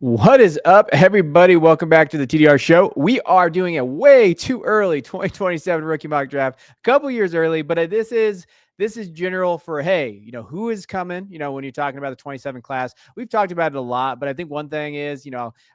What is up, everybody? Welcome back to the TDR show. We are doing a way too early 2027 rookie mock draft, a couple years early, but this is general for, hey, who is coming, when you're talking about the 27 class. We've talked about it a lot, but I think one thing is,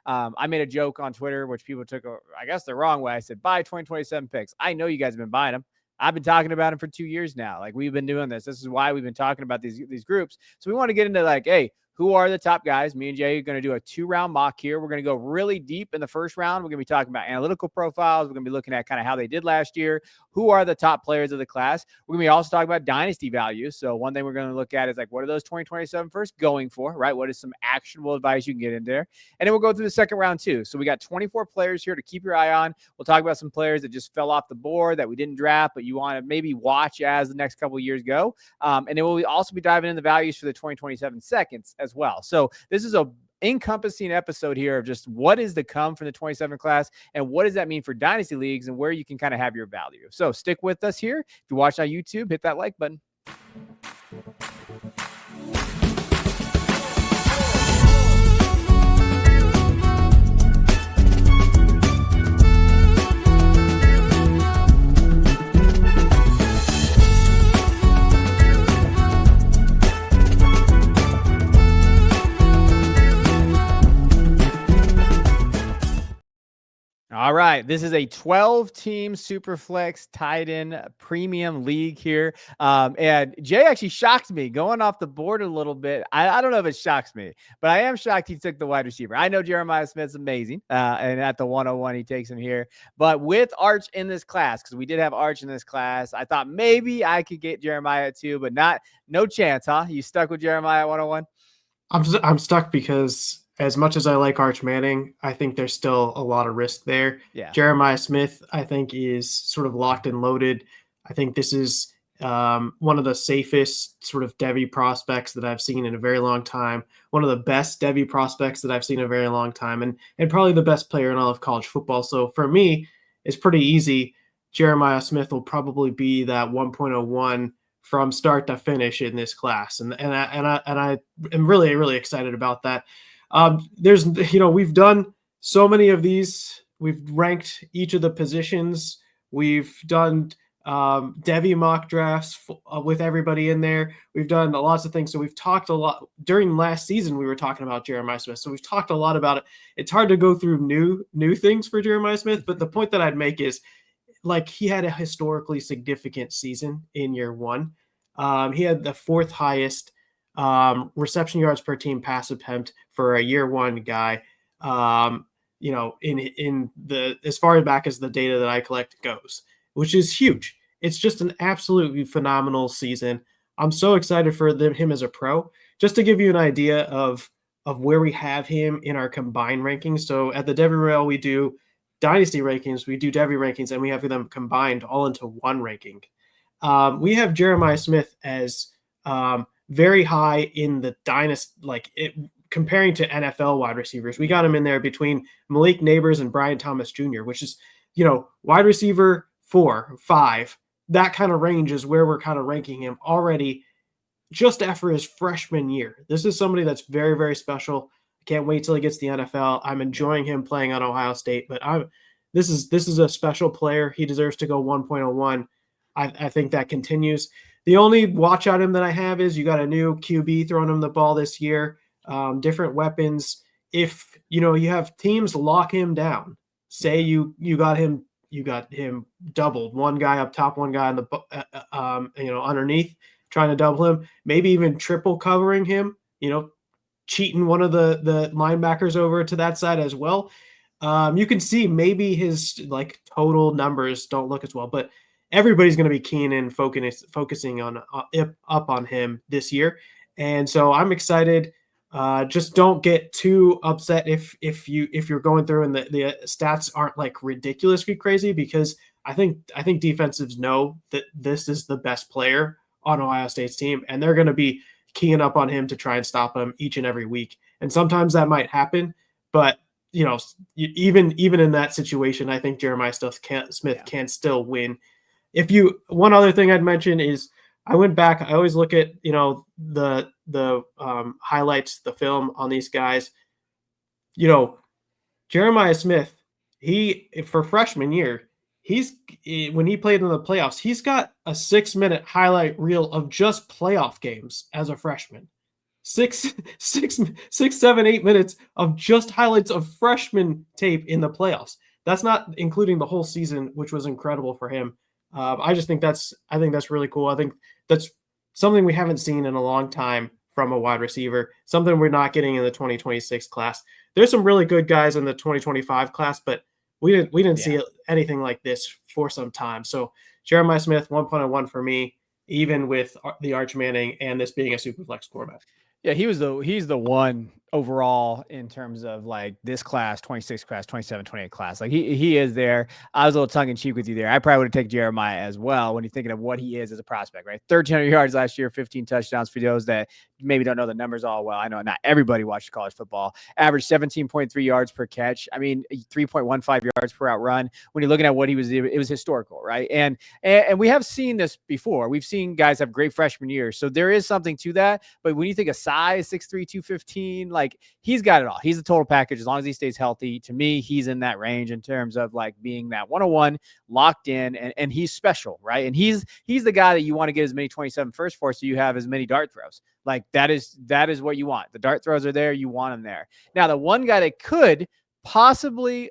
I made a joke on Twitter, which people took, I guess, the wrong way. I said, buy 2027 picks. I know you guys have been buying them. I've been talking about them for 2 years now. Like, we've been doing this. This is why we've been talking about these groups. So we want to get into, like, hey, who are the top guys? Me and Jay are going to do a 2-round mock here. We're going to go really deep in the first round. We're going to be talking about analytical profiles. We're going to be looking at kind of how they did last year. Who are the top players of the class? We're going to be also talking about dynasty values. So one thing we're going to look at is, like, what are those 2027 first going for, right? What is some actionable advice you can get in there? And then we'll go through the second round too. So we got 24 players here to keep your eye on. We'll talk about some players that just fell off the board that we didn't draft, but you want to maybe watch as the next couple of years go. And then we'll also be diving in the values for the 2027 seconds as well. So this is a encompassing episode here of just what is to come from the 27 class and what does that mean for dynasty leagues and where you can kind of have your value. So stick with us here. If you watch on YouTube, hit that like button. All right, this is a 12-team Superflex tight end premium league here. And Jay actually shocked me going off the board a little bit. I don't know if it shocks me, but I am shocked he took the wide receiver. I know Jeremiah Smith's amazing, and at the 101, he takes him here. But with Arch in this class, because we did have Arch in this class, I thought maybe I could get Jeremiah too, but no chance, huh? You stuck with Jeremiah at 101? I'm stuck because as much as I like Arch Manning, I think there's still a lot of risk there. Yeah. Jeremiah Smith, I think, is sort of locked and loaded. I think this is one of the safest sort of Devy prospects that I've seen in a very long time. One of the best Devy prospects that I've seen in a very long time, and probably the best player in all of college football. So for me, it's pretty easy. Jeremiah Smith will probably be that 1.01 from start to finish in this class, and I am really excited about that. We've done so many of these. We've ranked each of the positions. We've done Devy mock drafts with everybody in there. We've done lots of things. So we've talked a lot during last season. We were talking about Jeremiah Smith. So we've talked a lot about it. It's hard to go through new things for Jeremiah Smith. But the point that I'd make is, like, he had a historically significant season in year one. He had the fourth highest reception yards per team pass attempt for a year one guy. In the as far back as the data that I collect goes, which is huge. It's just an absolutely phenomenal season. I'm so excited for him as a pro. Just to give you an idea of where we have him in our combined rankings. So at the Devy Royale, we do dynasty rankings, we do Devy rankings, and we have them combined all into one ranking. We have Jeremiah Smith as very high in the dynasty, comparing to NFL wide receivers. We got him in there between Malik Neighbors and Brian Thomas Jr., which is, wide receiver 4, 5. That kind of range is where we're kind of ranking him already just after his freshman year. This is somebody that's very, very special. I can't wait till he gets the NFL. I'm enjoying him playing on Ohio State, but this is a special player. He deserves to go 1.01. I think that continues. The only watch out him that I have is you got a new QB throwing him the ball this year, different weapons. If you have teams lock him down, say you got him doubled, one guy up top, one guy on the underneath, trying to double him, maybe even triple covering him, cheating one of the linebackers over to that side as well. You can see maybe his total numbers don't look as well, but everybody's going to be keen and focusing on up on him this year. And so I'm excited. Just don't get too upset if you're going through and the stats aren't ridiculously crazy, because I think defensives know that this is the best player on Ohio State's team, and they're going to be keying up on him to try and stop him each and every week. And sometimes that might happen, but even in that situation, I think Jeremiah Smith can still win. One other thing I'd mention is I went back. I always look at the highlights, the film on these guys. you know, Jeremiah Smith, for freshman year, when he played in the playoffs, he's got a 6-minute highlight reel of just playoff games as a freshman. 7, 8 minutes of just highlights of freshman tape in the playoffs. That's not including the whole season, which was incredible for him. I think that's really cool. I think that's something we haven't seen in a long time from a wide receiver. Something we're not getting in the 2026 class. There's some really good guys in the 2025 class, but we didn't see anything like this for some time. So Jeremiah Smith 1.01 for me, even with the Arch Manning and this being a super flex format. Yeah, he's the one overall in terms of like this class, 26 class, 27, 28 class. Like he is there. I was a little tongue in cheek with you there. I probably would have taken Jeremiah as well when you're thinking of what he is as a prospect, right? 1,300 yards last year, 15 touchdowns. For those that maybe don't know the numbers all well, I know not everybody watched college football. Average 17.3 yards per catch. I mean, 3.15 yards per out run. When you're looking at what he was, it was historical, right? And we have seen this before. We've seen guys have great freshman years, so there is something to that. But when you think of size, 6'3", 215, like he's got it all. He's the total package as long as he stays healthy. To me, he's in that range in terms of like being that 101 locked in, and he's special, right? And he's the guy that you want to get as many 27 first for, so you have as many dart throws. Like that is what you want. The dart throws are there. You want them there. Now, the one guy that could possibly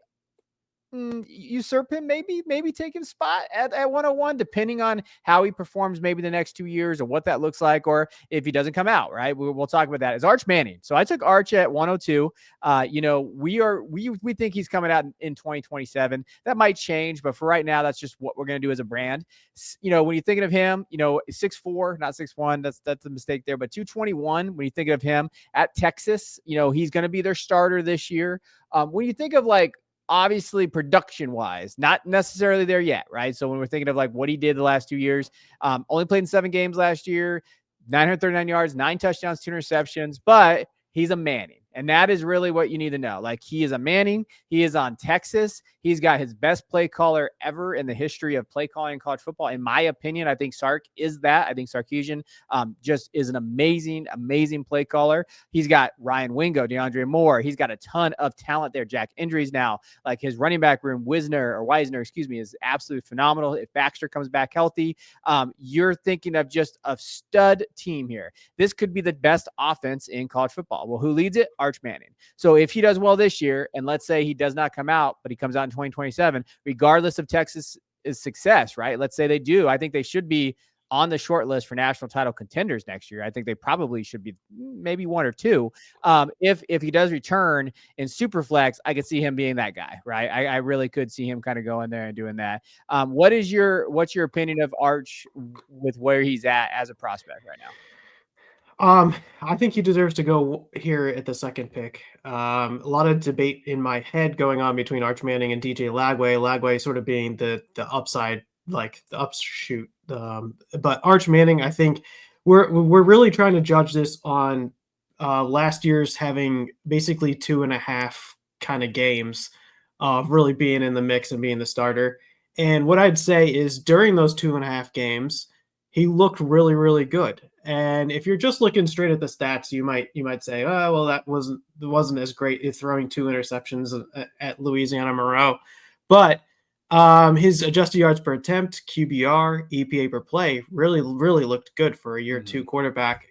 usurp him, maybe take his spot at 101, depending on how he performs maybe the next 2 years or what that looks like, or if he doesn't come out, right? We'll talk about that. Is Arch Manning. So I took Arch at 102. We think he's coming out in 2027. That might change, but for right now, that's just what we're going to do as a brand. When you're thinking of him, 6'4", not 6'1", that's a mistake there, but 221, when you think of him at Texas, he's going to be their starter this year. When you think of like, obviously production wise, not necessarily there yet, right? So when we're thinking of like what he did the last 2 years, only played in 7 games last year, 939 yards, 9 touchdowns, 2 interceptions, but he's a Manning. And that is really what you need to know. Like, he is a Manning. He is on Texas. He's got his best play caller ever in the history of play calling in college football. In my opinion, I think Sark is that. I think Sarkisian just is an amazing, amazing play caller. He's got Ryan Wingo, DeAndre Moore. He's got a ton of talent there. Jack injuries now. Like, his running back room, Wisner, is absolutely phenomenal. If Baxter comes back healthy, you're thinking of just a stud team here. This could be the best offense in college football. Well, who leads it? Arch Manning. So if he does well this year, and let's say he does not come out, but he comes out in 2027, regardless of Texas' success, right? Let's say they do. I think they should be on the short list for national title contenders next year. I think they probably should be maybe 1 or 2. If he does return in Superflex, I could see him being that guy, right? I really could see him kind of going there and doing that. What's your opinion of Arch with where he's at as a prospect right now? I think he deserves to go here at the second pick. A lot of debate in my head going on between Arch Manning and DJ Lagway. Lagway sort of being the upside, like the upshoot. But Arch Manning, I think we're really trying to judge this on last year's having basically 2.5 kind of games of really being in the mix and being the starter. And what I'd say is during those 2.5 games, he looked really, really good. And if you're just looking straight at the stats, you might say, oh, well, that wasn't as great throwing 2 interceptions at Louisiana Monroe. But his adjusted yards per attempt, QBR, EPA per play really, really looked good for a year 2 quarterback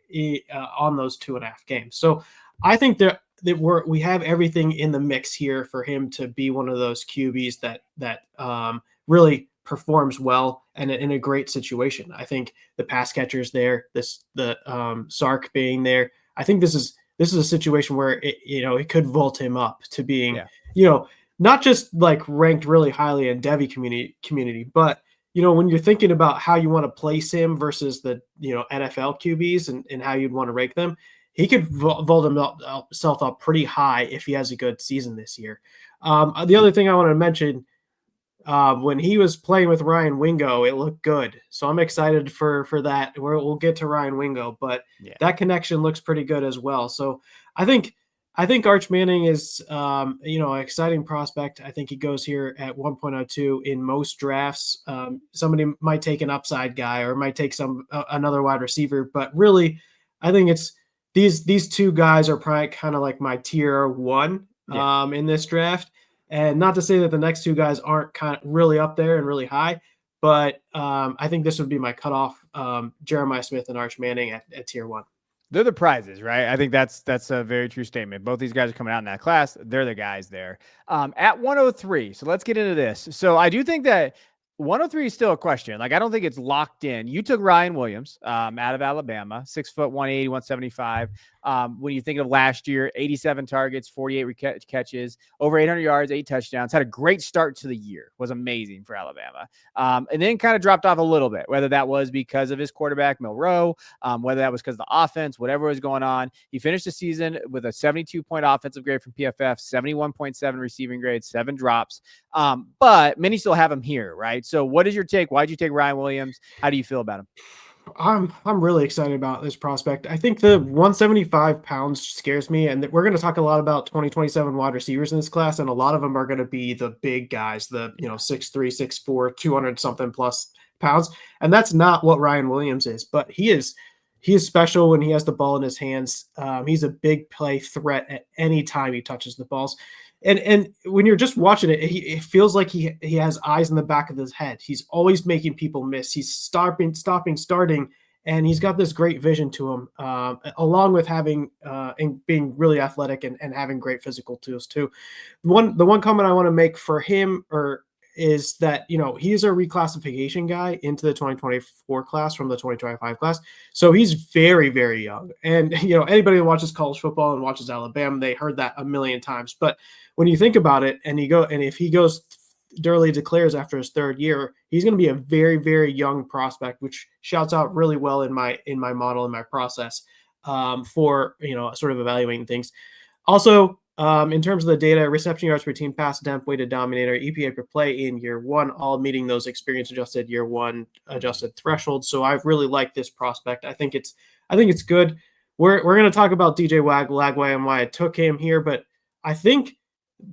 on those 2.5 games. So I think that we have everything in the mix here for him to be one of those QBs that really performs well and in a great situation. I think the pass catchers there, Sark being there. I think this is a situation where it could vault him up to being, not just like ranked really highly in Devy community, but when you're thinking about how you want to place him versus the NFL QBs and how you'd want to rank them, he could vault himself up pretty high if he has a good season this year. The other thing I want to mention. When he was playing with Ryan Wingo, it looked good. So I'm excited for that. We'll get to Ryan Wingo, but that connection looks pretty good as well. So I think Arch Manning is, an exciting prospect. I think he goes here at 1.02 in most drafts. Somebody might take an upside guy or might take another wide receiver, but really, I think it's these 2 guys are probably kind of like my tier 1 Yeah. in this draft. And not to say that the next two guys aren't kind of really up there and really high, but I think this would be my cutoff. Jeremiah Smith and Arch Manning at tier 1. They're the prizes, right? I think that's a very true statement. Both these guys are coming out in that class. They're the guys there. At 103. So let's get into this. So I do think that 103 is still a question. Like, I don't think it's locked in. You took Ryan Williams out of Alabama, 6', 180, 175. When you think of last year, 87 targets, 48 catches, over 800 yards, 8 touchdowns, had a great start to the year, was amazing for Alabama. And then kind of dropped off a little bit, whether that was because of his quarterback, Milroe, whether that was because of the offense, whatever was going on. He finished the season with a 72-point offensive grade from PFF, 71.7 receiving grade, 7 drops. But many still have him here, right? So what is your take? Why'd you take Ryan Williams? How do you feel about him? I'm really excited about this prospect. I think the 175 pounds scares me, and we're going to talk a lot about 2027 wide receivers in this class, and a lot of them are going to be the big guys, the 6'3", 6'4", 200 something plus pounds, and that's not what Ryan Williams is. But he is special when he has the ball in his hands. He's a big play threat at any time he touches the balls. And when you're just watching it, it feels like he has eyes in the back of his head. He's always making people miss. He's stopping, starting, and he's got this great vision to him, along with having and being really athletic and having great physical tools too. The one comment I want to make for him is that he's a reclassification guy into the 2024 class from the 2025 class, so he's very, very young. And anybody that watches college football and watches Alabama, they heard that a million times. But when you think about it, and if he goes Durley declares after his third year, he's going to be a very, very young prospect, which shouts out really well in my model, in my process, for sort of evaluating things. Also, in terms of the data, reception yards per team, pass attempt, weighted dominator, EPA per play in year 1, all meeting those experience adjusted year 1 adjusted thresholds. So I've really liked this prospect. I think it's good. We're going to talk about DJ Lagway and why I took him here, but I think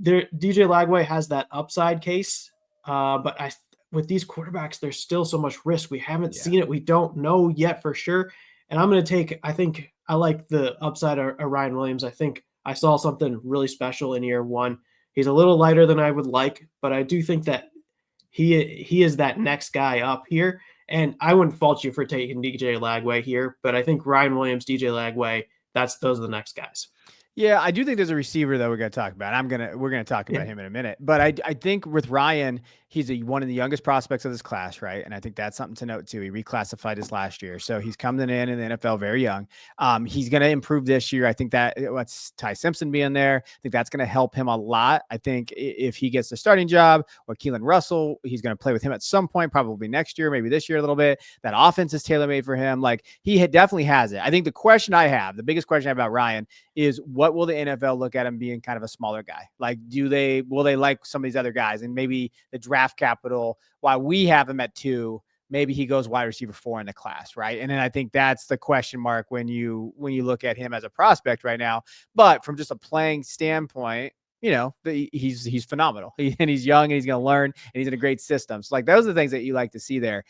DJ Lagway has that upside case, but with these quarterbacks, there's still so much risk. We haven't seen it. We don't know yet for sure. And I'm going to I think I like the upside of Ryan Williams. I think I saw something really special in year 1. He's a little lighter than I would like, but I do think that he is that next guy up here. And I wouldn't fault you for taking DJ Lagway here, but I think Ryan Williams, DJ Lagway, those are the next guys. Yeah, I do think there's a receiver that we're going to talk about. We're going to talk about him in a minute. But I think with Ryan, he's one of the youngest prospects of this class, right? And I think that's something to note too. He reclassified his last year, so he's coming in the NFL very young. He's going to improve this year. I think that what's Ty Simpson being there, I think that's going to help him a lot. I think if he gets the starting job or Keelan Russell, he's going to play with him at some point, probably next year, maybe this year a little bit. That offense is tailor-made for him. Like he definitely has it. I think the biggest question I have about Ryan is what will the NFL look at him being kind of a smaller guy? Like, will they like some of these other guys and maybe the draft capital, while we have him at 2, maybe he goes wide receiver 4 in the class, right? And then I think that's the question mark when you look at him as a prospect right now. But from just a playing standpoint, he's phenomenal. And he's young and he's going to learn and he's in a great system. So like those are the things that you like to see there.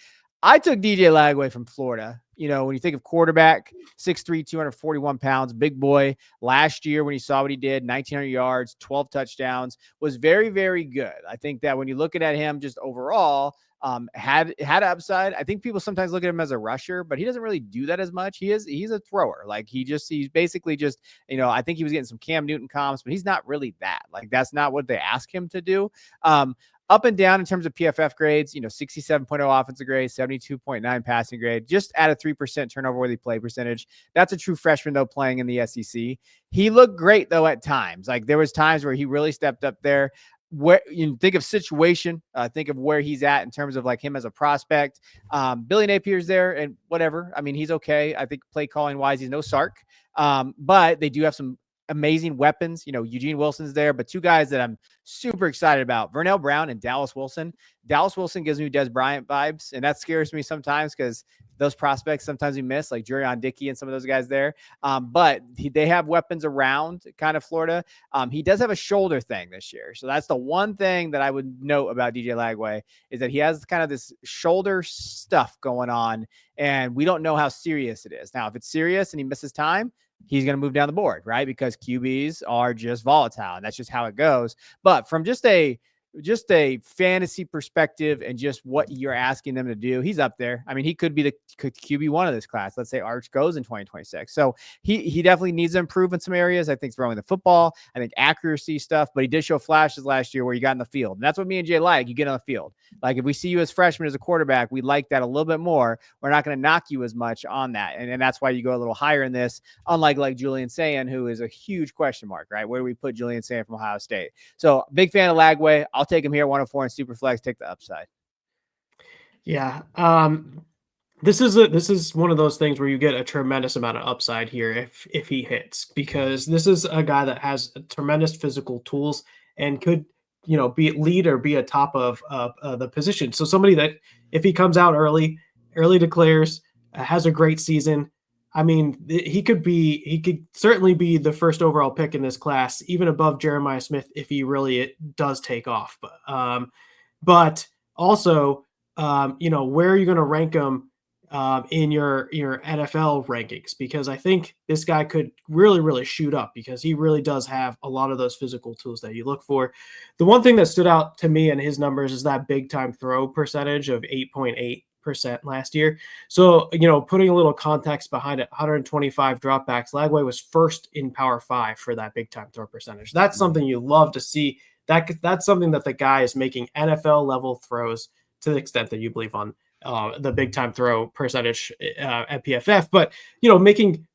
I took DJ Lagway from Florida. When you think of quarterback, 6'3", 241 pounds, big boy. Last year, when you saw what he did, 1,900 yards, 12 touchdowns, was very, very good. I think that when you're looking at him just overall, had upside. I think people sometimes look at him as a rusher, but he doesn't really do that as much. He's a thrower. Like he's basically just, I think he was getting some Cam Newton comps, but he's not really that. Like that's not what they ask him to do. Up and down in terms of PFF grades, 67.0 offensive grade, 72.9 passing grade, just at a 3% turnover worthy play percentage. That's a true freshman though, playing in the SEC. He looked great though at times. Like there was times where he really stepped up there. Where you think of situation, think of where he's at in terms of like him as a prospect. Billy Napier's there and whatever. I mean, he's okay. I think play calling wise, he's no Sark. But they do have some amazing weapons. Eugene Wilson's there, but 2 guys that I'm super excited about, Vernell Brown and Dallas Wilson. Dallas Wilson gives me Des Bryant vibes, and that scares me sometimes because those prospects sometimes we miss, like Jurion Dickey and some of those guys there. But they have weapons around kind of Florida. He does have a shoulder thing this year. So that's the one thing that I would note about DJ Lagway is that he has kind of this shoulder stuff going on, and we don't know how serious it is. Now, if it's serious and he misses time, he's going to move down the board, right? Because QBs are just volatile, and that's just how it goes. But from just a fantasy perspective and just what you're asking them to do, he's up there. I mean, he could be the QB1 of this class. Let's say Arch goes in 2026. So he definitely needs to improve in some areas. I think throwing the football, I think accuracy stuff, but he did show flashes last year where you got in the field. And that's what me and Jay like. You get on the field. Like if we see you as freshman as a quarterback, we like that a little bit more. We're not going to knock you as much on that. And that's why you go a little higher in this, unlike like Julian Sayin, who is a huge question mark, right? Where do we put Julian Sayin from Ohio State? So big fan of Lagway. I'll take him here, 104 in Superflex. Take the upside. Yeah. This is one of those things where you get a tremendous amount of upside here if he hits, because this is a guy that has tremendous physical tools and could, be lead or be a top of the position. So somebody that if he comes out early declares, has a great season. I mean, he could certainly be the first overall pick in this class, even above Jeremiah Smith if he really does take off. But also, where are you going to rank him in your NFL rankings? Because I think this guy could really, really shoot up because he really does have a lot of those physical tools that you look for. The one thing that stood out to me in his numbers is that big time throw percentage of 8.8% last year. So, putting a little context behind it, 125 dropbacks, Lagway was first in Power 5 for that big time throw percentage. That's something you love to see. That's something that the guy is making NFL level throws to the extent that you believe on the big time throw percentage at PFF, but making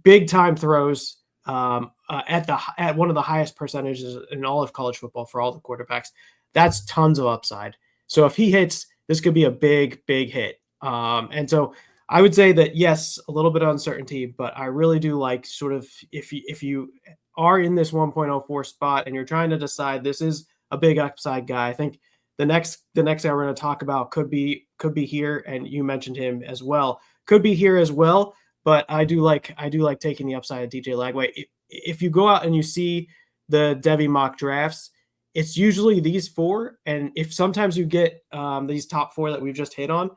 big time throws at one of the highest percentages in all of college football for all the quarterbacks. That's tons of upside. So if he hits, this could be a big hit. And so I would say that yes, a little bit of uncertainty, but I really do like sort of if you are in this 1.04 spot and you're trying to decide this is a big upside guy, I think the next guy we're going to talk about could be here, and you mentioned him as well. Could be here as well, but I do like taking the upside of DJ Lagway. If you go out and you see the Devy mock drafts, it's usually these four, and if sometimes you get these top four that we've just hit on,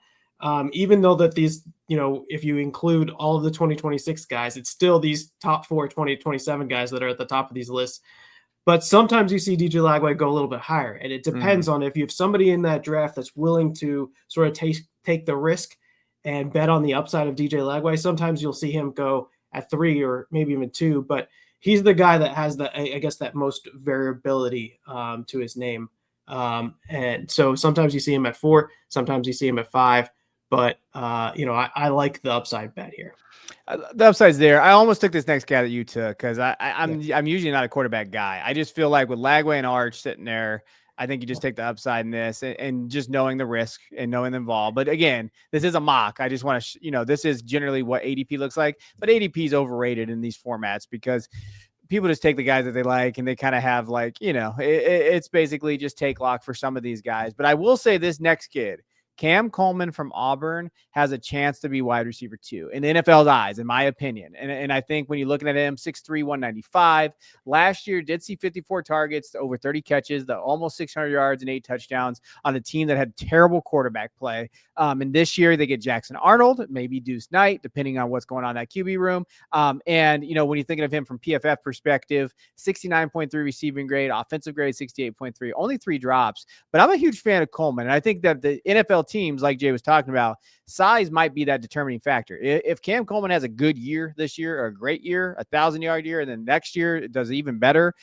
even though that these, if you include all of the 2026 guys, it's still these top four 2027 guys that are at the top of these lists. But sometimes you see DJ Lagway go a little bit higher, and it depends on if you have somebody in that draft that's willing to sort of take the risk and bet on the upside of DJ Lagway. Sometimes you'll see him go at 3 or maybe even 2, but he's the guy that has that most variability to his name. And so sometimes you see him at 4, sometimes you see him at 5, but I like the upside bet here. The upside's there. I almost took this next guy that you took because I'm usually not a quarterback guy. I just feel like with Lagway and Arch sitting there, I think you just take the upside in this and just knowing the risk and knowing the involved. But again, this is a mock. I just want to, this is generally what ADP looks like. But ADP is overrated in these formats because people just take the guys that they like and they kind of have like, it's basically just take lock for some of these guys. But I will say this next kid, Cam Coleman from Auburn, has a chance to be wide receiver 2 in the NFL's eyes, in my opinion. And I think when you're looking at him, 6'3", 195, last year did see 54 targets, over 30 catches, almost 600 yards and 8 touchdowns on a team that had terrible quarterback play. And this year they get Jackson Arnold, maybe Deuce Knight, depending on what's going on in that QB room. And, when you're thinking of him from PFF perspective, 69.3 receiving grade, offensive grade, 68.3, only 3 drops. But I'm a huge fan of Coleman. And I think that the NFL teams, like Jay was talking about, size might be that determining factor. If Cam Coleman has a good year this year, or a great year, 1,000-yard year, and then next year it does even better.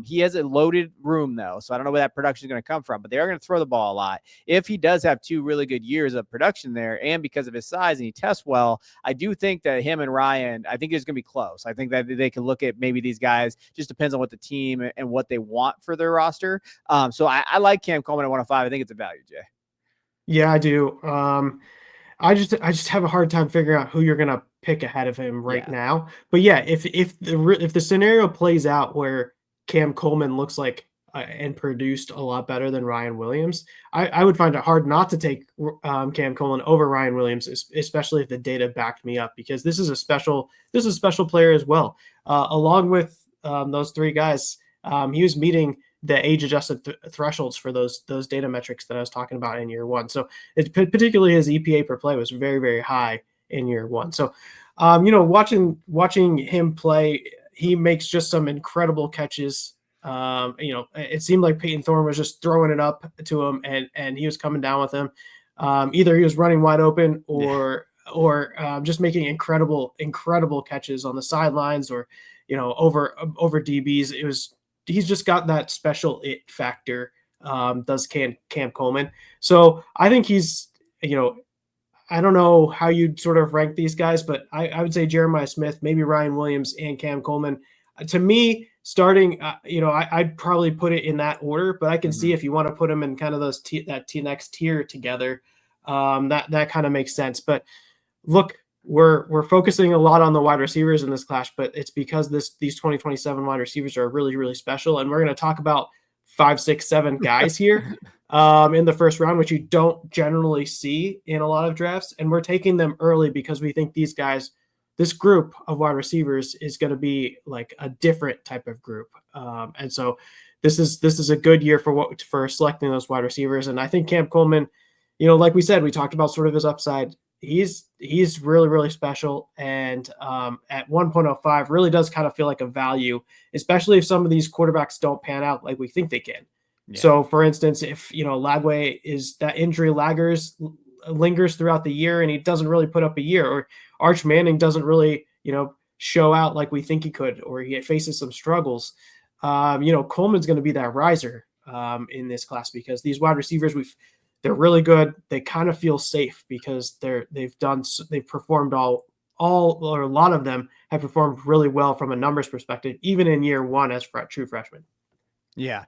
He has a loaded room though, so I don't know where that production is going to come from, but they are going to throw the ball a lot. If he does have 2 really good years of production there, and because of his size and he tests well, I do think that him and Ryan, I think it's going to be close. I think that they can look at maybe these guys, just depends on what the team and what they want for their roster. So I like Cam Coleman at 105. I think it's a value, Jay. Yeah, I do. I just have a hard time figuring out who you're gonna pick ahead of him right now. But yeah, if the scenario plays out where Cam Coleman looks like and produced a lot better than Ryan Williams, I would find it hard not to take Cam Coleman over Ryan Williams, especially if the data backed me up, because this is a special player as well. Along with those 3 guys, he was meeting the age-adjusted thresholds for those data metrics that I was talking about in year 1. So particularly his EPA per play was very, very high in year 1. So Watching him play, he makes just some incredible catches. It seemed like Peyton Thorne was just throwing it up to him, and he was coming down with him. Either he was running wide open, Yeah. or just making incredible catches on the sidelines, or over DBs. He's just got that special it factor. Does Cam Coleman? So I think he's I don't know how you'd sort of rank these guys, but I would say Jeremiah Smith, maybe Ryan Williams, and Cam Coleman. To me, starting, I'd probably put it in that order, but I can see Mhm. if you want to put them in kind of next tier together, that kind of makes sense. But look, we're focusing a lot on the wide receivers in this class, but it's because these 2027 wide receivers are really, really special, and we're going to talk about 5, 6, 7 guys here in the first round, which you don't generally see in a lot of drafts, and we're taking them early because we think these guys, this group of wide receivers, is going to be like a different type of group, and so this is a good year for selecting those wide receivers, and I think Cam Coleman, like we said, we talked about sort of his upside. He's really, really special, and at 1.05 really does kind of feel like a value, especially if some of these quarterbacks don't pan out like we think they can. Yeah. So, for instance, if Lagway is that injury lingers throughout the year and he doesn't really put up a year, or Arch Manning doesn't really show out like we think he could, or he faces some struggles, Coleman's going to be that riser in this class, because these wide receivers they're really good. They kind of feel safe because they've performed all or a lot of them have performed really well from a numbers perspective, even in year one as true freshmen. Yeah.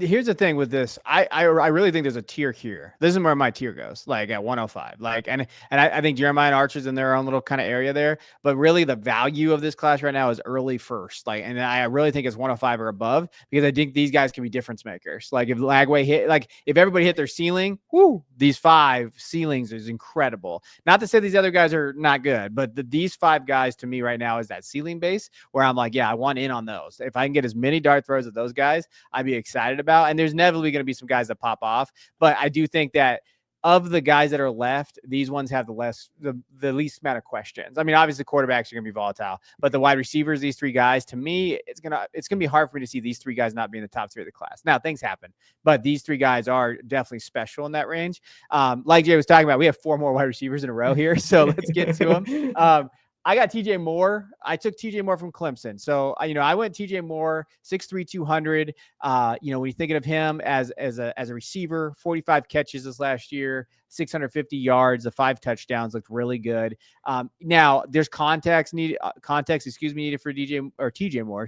Here's the thing with this. I really think there's a tier here. This is where my tier goes, like at 105. Like, and I think Jeremiah and Archer's in their own little kind of area there. But really, the value of this class right now is early first. Like, and I really think it's 105 or above, because I think these guys can be difference makers. Like, if Lagway if everybody hit their ceiling, these 5 ceilings is incredible. Not to say these other guys are not good, but these 5 guys to me right now is that ceiling base where I'm like, yeah, I want in on those. If I can get as many dart throws of those guys, I'd be excited about. And there's inevitably going to be some guys that pop off, but I do think that of the guys that are left, these ones have the least amount of questions. I mean, obviously quarterbacks are going to be volatile, but the wide receivers, these 3 guys, to me, it's going to be hard for me to see these 3 guys not be in the top 3 of the class. Now, things happen, but these 3 guys are definitely special in that range. Like Jay was talking about, we have 4 more wide receivers in a row here, so let's get to them. I got TJ Moore. I took TJ Moore from Clemson. So, I went TJ Moore, 6'3", 200. When you're thinking of him as a receiver, 45 catches this last year, 650 yards, the 5 touchdowns looked really good. Now there's context needed for TJ Moore,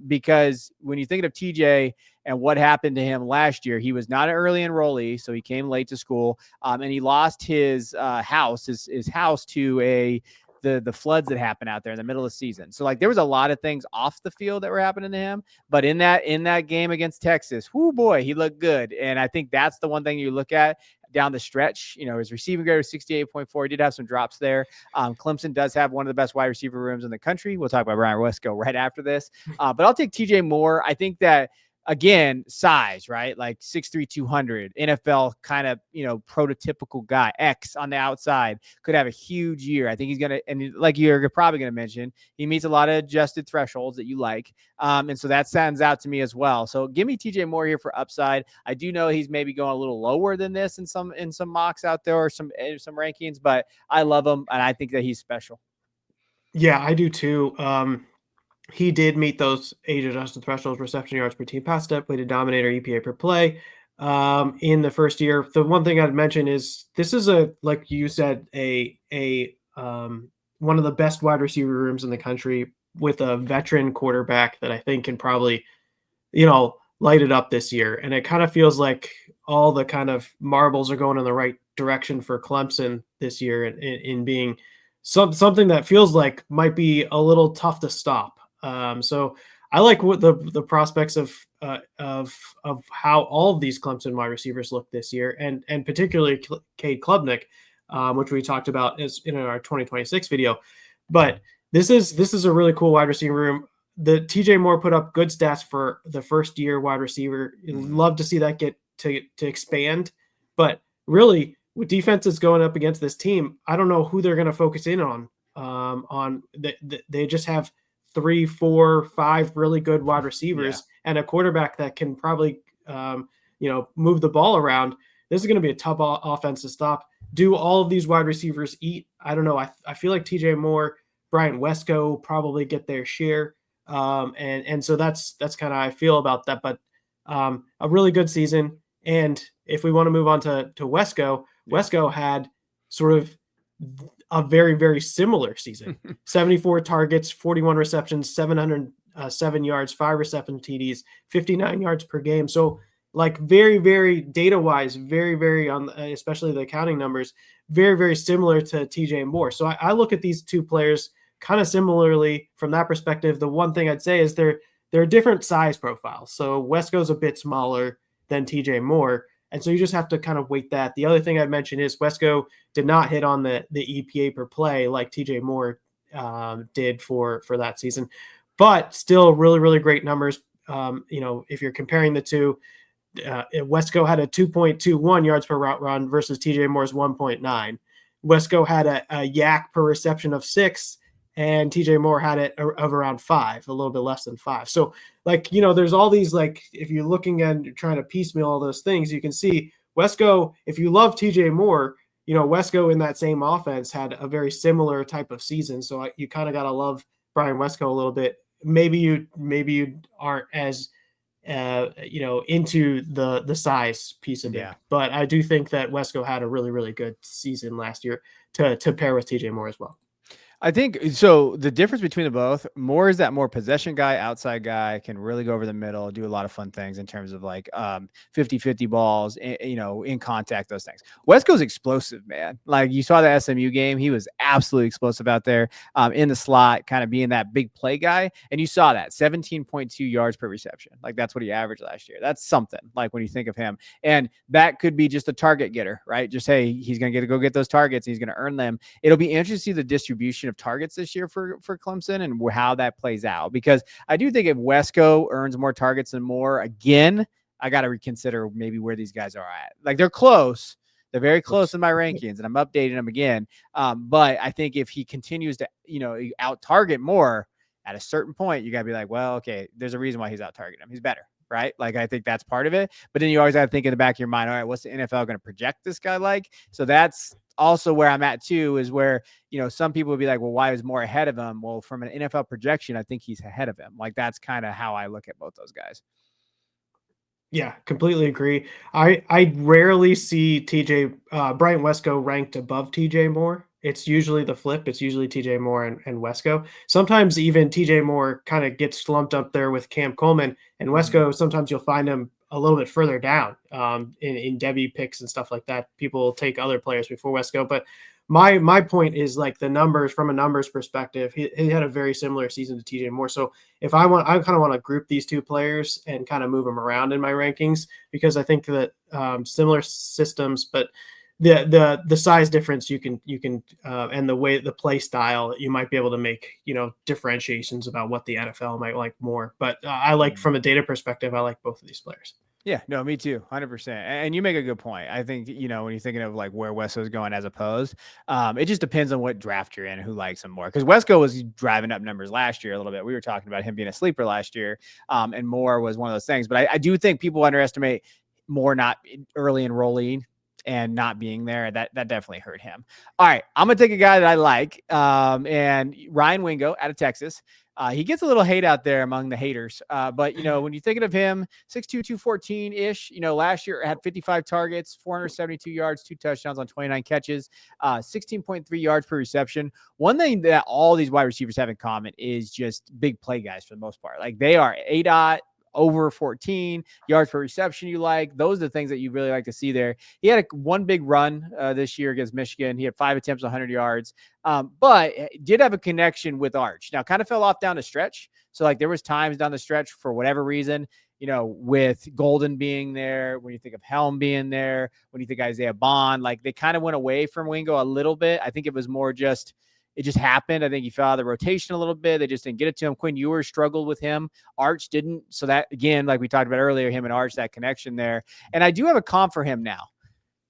because when you're thinking of TJ and what happened to him last year, he was not an early enrollee, so he came late to school, and he lost his house to the floods that happened out there in the middle of the season. So like there was a lot of things off the field that were happening to him, but in that game against Texas, boy, he looked good. And I think that's the one thing you look at down the stretch. His receiving grade was 68.4. He did have some drops there. Clemson does have one of the best wide receiver rooms in the country. We'll talk about Brian Wesco right after this. But I'll take TJ Moore. I think that, again, size, right? Like 6'3", 200, NFL kind of, prototypical guy, X on the outside, could have a huge year. I think he's going to, and like you're probably going to mention, he meets a lot of adjusted thresholds that you like. And so that stands out to me as well. So give me TJ Moore here for upside. I do know he's maybe going a little lower than this in some mocks out there, or some rankings, but I love him. And I think that he's special. Yeah, I do too. He did meet those age-adjusted thresholds: reception yards per team pass step, weighted dominator, EPA per play, in the first year. The one thing I'd mention is this is like you said, one of the best wide receiver rooms in the country, with a veteran quarterback that I think can probably, light it up this year. And it kind of feels like all the kind of marbles are going in the right direction for Clemson this year, in being something that feels like might be a little tough to stop. So I like what the prospects of how all of these Clemson wide receivers look this year, and particularly Cade Klubnik, which we talked about in our 2026 video. But this is a really cool wide receiver room. The TJ Moore put up good stats for the first year wide receiver. Love to see that get to expand, but really with defenses going up against this team, I don't know who they're going to focus in on They just have 3, 4, 5 really good wide receivers and a quarterback that can probably move the ball around. This is going to be a tough offense to stop. Do all of these wide receivers eat? I don't know. I feel like TJ Moore, Brian Wesco probably get their share. And so that's kind of how I feel about that. But a really good season. And if we want to move on to Wesco, Wesco had sort of a very, very similar season. 74 targets, 41 receptions, 707 yards, 5 reception TDs, 59 yards per game. So like very, very data wise, very, very on especially the accounting numbers, very, very similar to TJ Moore. So I look at these two players kind of similarly from that perspective. The one thing I'd say is they're different size profiles. So Wesco's a bit smaller than TJ Moore. And so you just have to kind of weight that. The other thing I'd mention is Wesco did not hit on the EPA per play like TJ Moore did for that season, but still really, really great numbers. If you're comparing the two, Wesco had a 2.21 yards per route run versus TJ Moore's 1.9. Wesco had a yak per reception of 6, and TJ Moore had it of around 5, a little bit less than 5. So there's all these, if you're looking at trying to piecemeal all those things, you can see Wesco, if you love TJ Moore, Wesco in that same offense had a very similar type of season. So you kind of got to love Brian Wesco a little bit. Maybe you aren't as into the size piece of it. But I do think that Wesco had a really, really good season last year to pair with TJ Moore as well. I think so. The difference between the both, Moore is that more possession guy, outside guy, can really go over the middle, do a lot of fun things in terms of 50-50 balls, in contact, those things. Wesco's explosive, man. Like you saw the SMU game, he was absolutely explosive out there in the slot, kind of being that big play guy. And you saw that 17.2 yards per reception. Like that's what he averaged last year. That's something like when you think of him. And that could be just a target getter, right? Just, hey, he's going to go get those targets. And he's going to earn them. It'll be interesting to see the distribution of targets this year for Clemson and how that plays out, because I do think if Wesco earns more targets than Moore again, I got to reconsider maybe where these guys are at. Like they're close. They're very close in my rankings, and I'm updating them again. But I think if he continues to, out target Moore at a certain point, you got to be like, well, okay, there's a reason why he's out targeting him. He's better, right? Like I think that's part of it. But then you always got to think in the back of your mind, all right, what's the NFL going to project this guy like? So that's also where I'm at too, is where, some people would be like, well, why is Moore ahead of him? Well, from an NFL projection, I think he's ahead of him. Like that's kind of how I look at both those guys. Yeah, completely agree. I rarely see Brian Wesco ranked above TJ Moore. It's usually the flip. It's usually TJ Moore and Wesco. Sometimes even TJ Moore kind of gets slumped up there with Cam Coleman, and Wesco, sometimes you'll find him a little bit further down in Devy picks and stuff like that. People take other players before Wesco, but my point is like the numbers, from a numbers perspective, he had a very similar season to TJ Moore. So I kind of want to group these two players and kind of move them around in my rankings, because I think that similar systems, but the size difference you can and the way the play style, you might be able to make differentiations about what the NFL might like more. But I like, from a data perspective, I like both of these players. Yeah, no, me too. 100%. And you make a good point. I think, when you're thinking of like where Wesco's going as opposed, it just depends on what draft you're in, who likes him more. Because Wesco was driving up numbers last year a little bit. We were talking about him being a sleeper last year. And Moore was one of those things. But I do think people underestimate Moore not early enrolling and not being there. That definitely hurt him. All right, I'm going to take a guy that I like. And Ryan Wingo out of Texas. He gets a little hate out there among the haters. But, when you're thinking of him, 6'2", 214-ish, last year had 55 targets, 472 yards, 2 touchdowns on 29 catches, 16.3 yards per reception. One thing that all these wide receivers have in common is just big play guys for the most part. Like they are ADOT, over 14 yards per reception. Those are the things that you really like to see there. He had one big run this year against Michigan. He had 5 attempts, 100 yards, but did have a connection with Arch. Now kind of fell off down the stretch. So there was times down the stretch for whatever reason, with Golden being there, when you think of Helm being there, when you think Isaiah Bond, they kind of went away from Wingo a little bit. I think it was more it just happened. I think he fell out of the rotation a little bit. They just didn't get it to him. Quinn Ewers struggled with him. Arch didn't. So that, again, like we talked about earlier, him and Arch, that connection there. And I do have a comp for him now.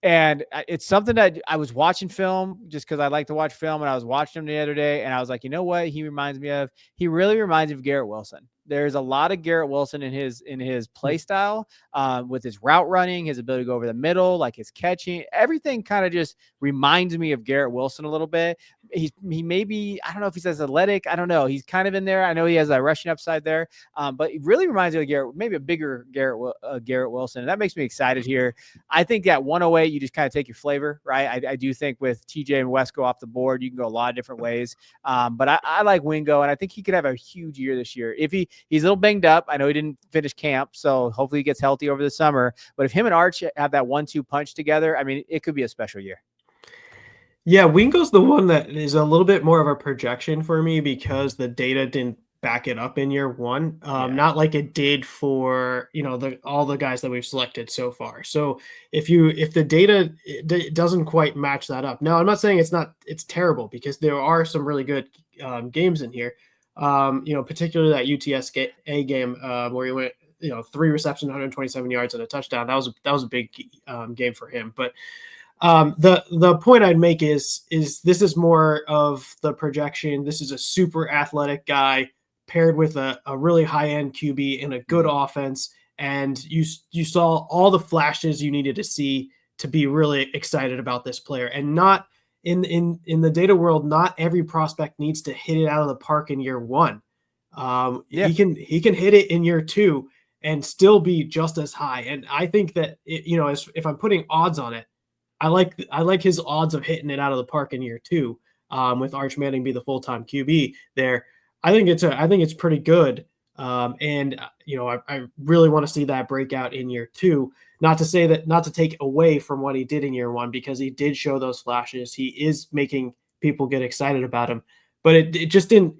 And it's something that I was watching film just because I like to watch film. And I was watching him the other day and I was like, you know what? He really reminds me of Garrett Wilson. There's a lot of Garrett Wilson in his play style, with his route running, his ability to go over the middle, like his catching, everything kind of just reminds me of Garrett Wilson a little bit. He may be, I don't know if he's as athletic. I don't know. He's kind of in there. I know he has that rushing upside there, but it really reminds me of Garrett, maybe a bigger Garrett Wilson. And that makes me excited here. I think at 108, you just kind of take your flavor, right? I do think with TJ and West go off the board, you can go a lot of different ways. But I like Wingo, and I think he could have a huge year this year. If he's a little banged up, I know he didn't finish camp, so hopefully he gets healthy over the summer. But if him and Arch have that 1-2 punch together, I mean, it could be a special year. Yeah, Wingo's the one that is a little bit more of a projection for me because the data didn't back it up in year one. Not like it did for all the guys that we've selected so far. So if the data doesn't quite match that up, now I'm not saying it's terrible because there are some really good games in here. Particularly that UTSA game where he went 3 receptions, 127 yards and a touchdown. That was a big game for him, but. The point I'd make is this is more of the projection. This is a super athletic guy paired with a really high end QB in a good offense, and you saw all the flashes you needed to see to be really excited about this player. And not in the data world, not every prospect needs to hit it out of the park in year one. He can hit it in year two and still be just as high. And I think that if I'm putting odds on it. I like his odds of hitting it out of the park in year two, with Arch Manning be the full-time QB there. I think it's pretty good. I really want to see that breakout in year two. Not to take away from what he did in year one, because he did show those flashes. He is making people get excited about him, but it just didn't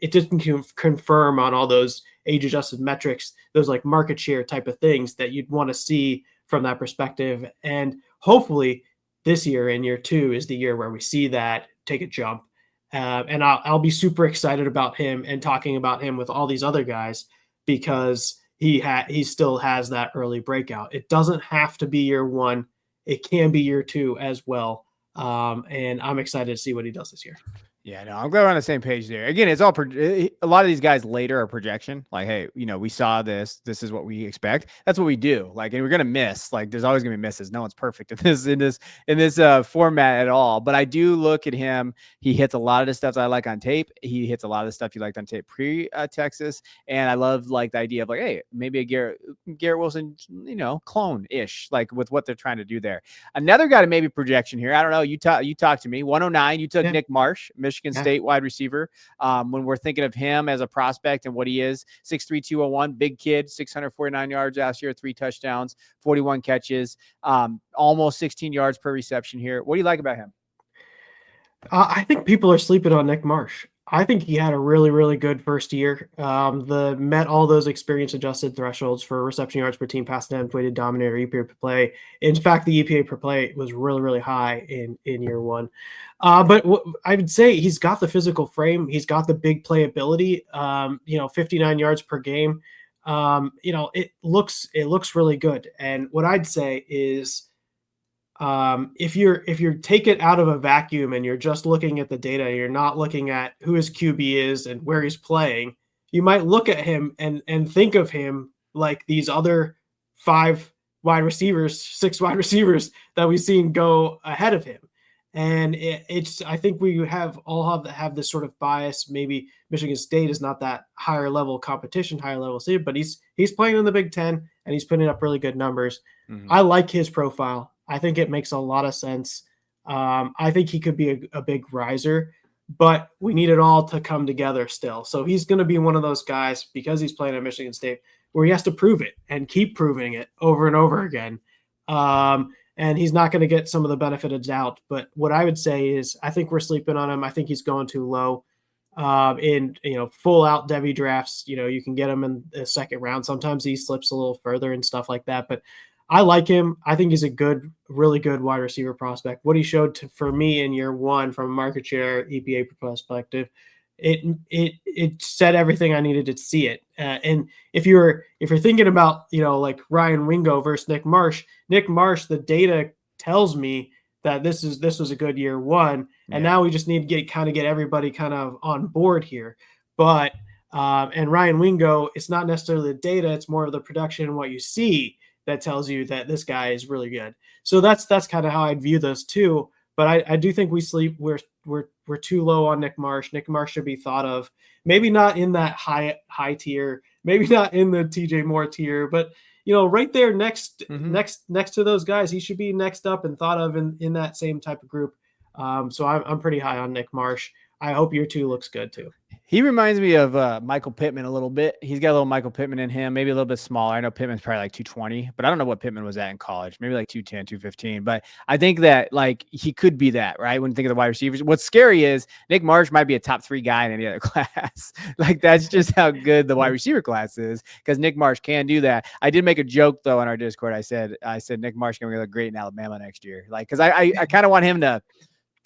confirm on all those age-adjusted metrics, those like market share type of things that you'd want to see from that perspective. And hopefully this year in year two is the year where we see that take a jump. And I'll be super excited about him and talking about him with all these other guys because he still has that early breakout. It doesn't have to be year one. It can be year two as well. And I'm excited to see what he does this year. Yeah, no, I'm glad we're on the same page there. Again, it's all a lot of these guys later are projection. Like, hey, we saw this. This is what we expect. That's what we do. Like, and we're gonna miss. Like, there's always gonna be misses. No one's perfect in this format at all. But I do look at him. He hits a lot of the stuff that I like on tape. He hits a lot of the stuff you liked on tape pre Texas. And I love like the idea of like, hey, maybe a Garrett Wilson, clone ish, like with what they're trying to do there. Another guy to maybe projection here. I don't know. You talk to me. 109. You took Nick Marsh, Michigan State wide receiver. When we're thinking of him as a prospect and what he is, 6'3", 201, big kid, 649 yards last year, 3 touchdowns, 41 catches, almost 16 yards per reception here. What do you like about him? I think people are sleeping on Nick Marsh. I think he had a really, really good first year. Met all those experience adjusted thresholds for reception yards per team, pass attempt, weighted dominator, EPA per play. In fact, the EPA per play was really, really high in year one. But I would say he's got the physical frame. He's got the big playability. 59 yards per game. It looks really good. And what I'd say is, if you're taking it out of a vacuum and you're just looking at the data, you're not looking at who his QB is and where he's playing, you might look at him and think of him like these other 6 wide receivers that we've seen go ahead of him. And I think we have this sort of bias. Maybe Michigan State is not that higher level competition, higher level seed, but he's playing in the Big Ten and he's putting up really good numbers. Mm-hmm. I like his profile. I think it makes a lot of sense. I think he could be a big riser, but we need it all to come together still. So he's going to be one of those guys, because he's playing at Michigan State, where he has to prove it and keep proving it over and over again. And he's not going to get some of the benefit of doubt. But what I would say is I think we're sleeping on him. I think he's going too low. In full out Devy drafts, you can get him in the second round. Sometimes he slips a little further and stuff like that. But I like him. I think he's a really good wide receiver prospect. What he showed for me in year one from a market share EPA perspective, it said everything I needed to see it. And if you're thinking about like Ryan Wingo versus Nick Marsh, the data tells me that this was a good year one, and Yeah. now we just need to get everybody kind of on board here. But and Ryan Wingo, it's not necessarily the data; it's more of the production and what you see that tells you that this guy is really good. So that's kind of how I'd view those two. But I do think we're too low on Nick Marsh. Nick Marsh should be thought of maybe not in that high tier, maybe not in the TJ Moore tier, but right there next to those guys, he should be next up and thought of in that same type of group. So I'm pretty high on Nick Marsh. I hope your two looks good too. He reminds me of Michael Pittman a little bit. He's got a little Michael Pittman in him, maybe a little bit smaller. I know Pittman's probably like 220, but I don't know what Pittman was at in college. Maybe like 210, 215. But I think that like he could be that, right? When you think of the wide receivers. What's scary is Nick Marsh might be a top 3 guy in any other class. Like that's just how good the wide receiver class is, because Nick Marsh can do that. I did make a joke though on our Discord. I said Nick Marsh can look great in Alabama next year. Like, because I kind of want him to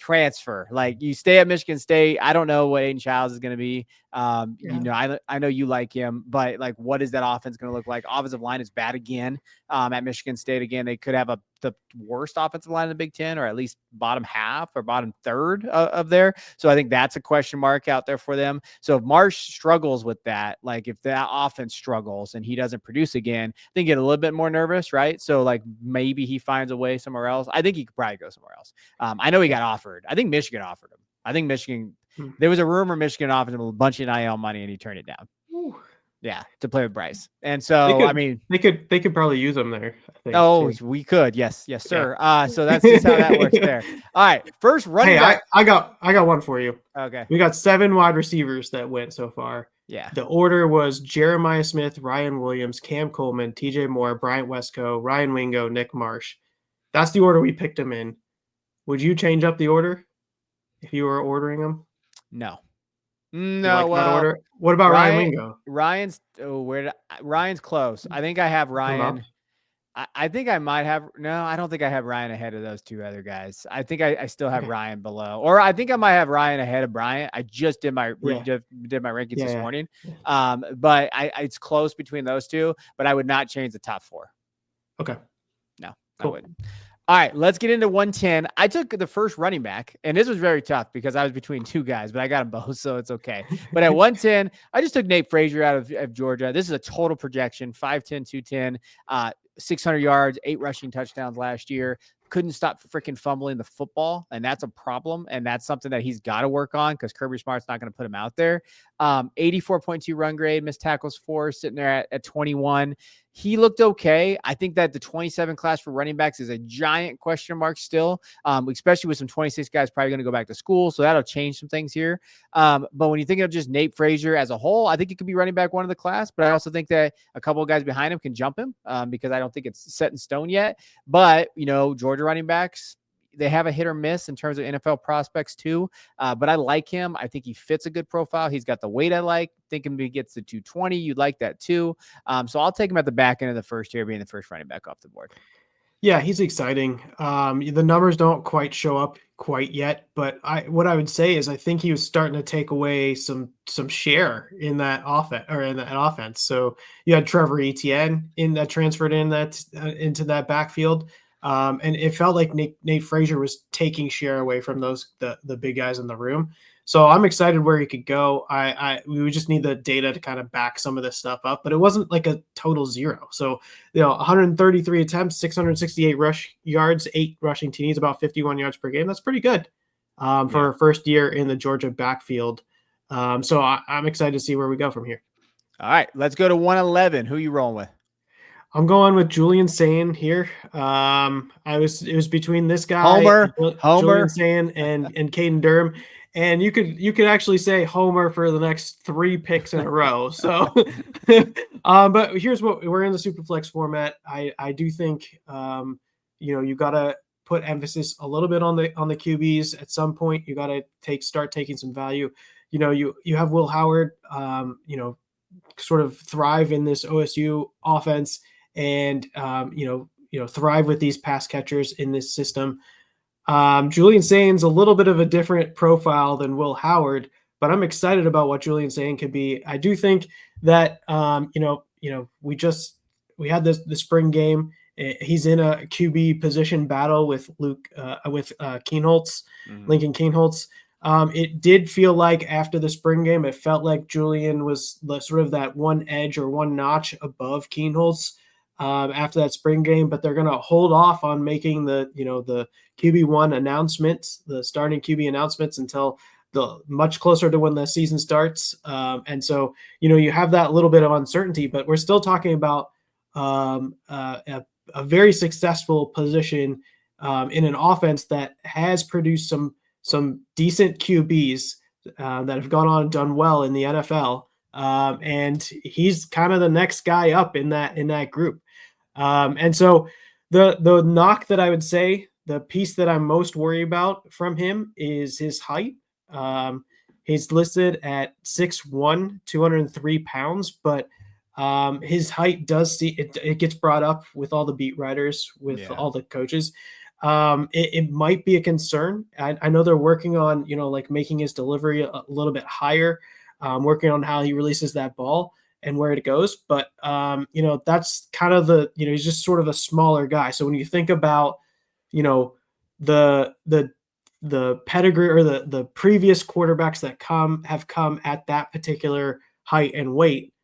transfer. Like, you stay at Michigan State. I don't know what Aiden Childs is going to be. I know you like him, but like, what is that offense going to look like? Offensive line is bad again. At Michigan State again, they could have the worst offensive line in the Big Ten, or at least bottom half or bottom third of there. So I think that's a question mark out there for them. So if Marsh struggles with that, like if that offense struggles and he doesn't produce again, they get a little bit more nervous, right? So like maybe he finds a way somewhere else. I think he could probably go somewhere else. I know he got offered. I think Michigan offered him. I think Michigan. There was a rumor Michigan offered him a bunch of NIL money and he turned it down. Ooh. Yeah, to play with Bryce. And so I mean, they could probably use him there. I think. Oh, too. we could. Yes, sir. So that's just how that works there. All right, first running back. I got one for you. Okay. We got 7 wide receivers that went so far. Yeah. The order was Jeremiah Smith, Ryan Williams, Cam Coleman, TJ Moore, Bryant Westco, Ryan Wingo, Nick Marsh. That's the order we picked them in. Would you change up the order if you were ordering them? No. No. Like that order? What about Ryan Wingo? Ryan's close. I think I have Ryan. I think I might have. No, I don't think I have Ryan ahead of those 2 other guys. I think I still have Ryan below, or I think I might have Ryan ahead of Bryant. I just did my rankings this morning. But it's close between those 2, but I would not change the top 4. Okay. No, cool. I wouldn't. All right, let's get into 110. I took the first running back, and this was very tough because I was between 2 guys, but I got them both, so it's okay. But at 110, I just took Nate Frazier out of Georgia. This is a total projection, 5'10", 210, 600 yards, 8 rushing touchdowns last year. Couldn't stop freaking fumbling the football, and that's a problem, and that's something that he's got to work on because Kirby Smart's not going to put him out there. 84.2 run grade, missed tackles 4, sitting there at 21. He looked okay. I think that the 27 class for running backs is a giant question mark still, especially with some 26 guys probably going to go back to school, so that'll change some things here. But when you think of just Nate Frazier as a whole, I think it could be running back 1 of the class, but I also think that a couple of guys behind him can jump him because I don't think it's set in stone yet. But, Georgia running backs, they have a hit or miss in terms of NFL prospects too. But I like him. I think he fits a good profile. He's got the weight I like. Thinking he gets to 220. You'd like that too. So I'll take him at the back end of the first year, being the first running back off the board. Yeah, he's exciting. The numbers don't quite show up quite yet, but what I would say is I think he was starting to take away some share in that offense. So you had Trevor Etienne transferred into that backfield. And it felt like Nate Frazier was taking share away from the big guys in the room. So I'm excited where he could go. We would just need the data to kind of back some of this stuff up, but it wasn't like a total 0. So 133 attempts, 668 rush yards, 8 rushing TDs, about 51 yards per game. That's pretty good for a first year in the Georgia backfield. So I'm excited to see where we go from here. All right, let's go to 111. Who are you rolling with? I'm going with Julian Sayin here. It was between this guy, Homer, Julian Sayin, and Caden Durham, and you could actually say Homer for the next 3 picks in a row. So, but here's what we're in the Superflex format. I do think you got to put emphasis a little bit on the QBs at some point. You got to start taking some value. You have Will Howard, sort of thrive in this OSU offense and thrive with these pass catchers in this system. Julian Sayin's a little bit of a different profile than Will Howard, but I'm excited about what Julian Sayin could be. I do think that we had the spring game He's in a QB position battle with Keenholz, Mhm. Lincoln Keenholz. It did feel like after the spring game, it felt like Julian was sort of that one edge or one notch above Keenholz after that spring game, but they're going to hold off on making the QB1 announcements, the starting QB announcements until the much closer to when the season starts. And so, you have that little bit of uncertainty, but we're still talking about a very successful position in an offense that has produced some decent QBs that have gone on and done well in the NFL. And he's kind of the next guy up in that group. And so the knock that I would say, the piece that I'm most worried about from him is his height. He's listed at 6'1", 203 pounds, but his height does it gets brought up with all the beat writers, with all the coaches. It might be a concern. I know they're working on, like making his delivery a little bit higher, working on how he releases that ball and where it goes. But, that's kind of he's just sort of a smaller guy. So when you think about, the, the, the pedigree or the previous quarterbacks that have come at that particular height and weight,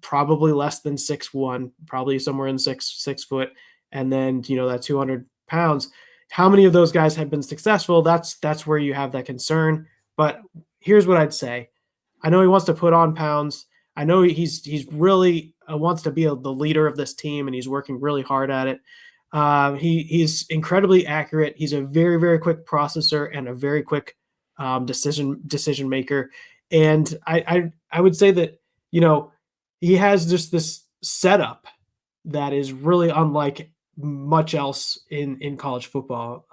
probably less than 6'1", probably somewhere in 6 foot. And then, that 200 pounds, how many of those guys have been successful? That's where you have that concern. But here's what I'd say. I know he wants to put on pounds. I know he's really wants to be the leader of this team, and he's working really hard at it. He's incredibly accurate. He's a very, very quick processor and a very quick decision maker. And I would say that, he has just this setup that is really unlike much else in college football.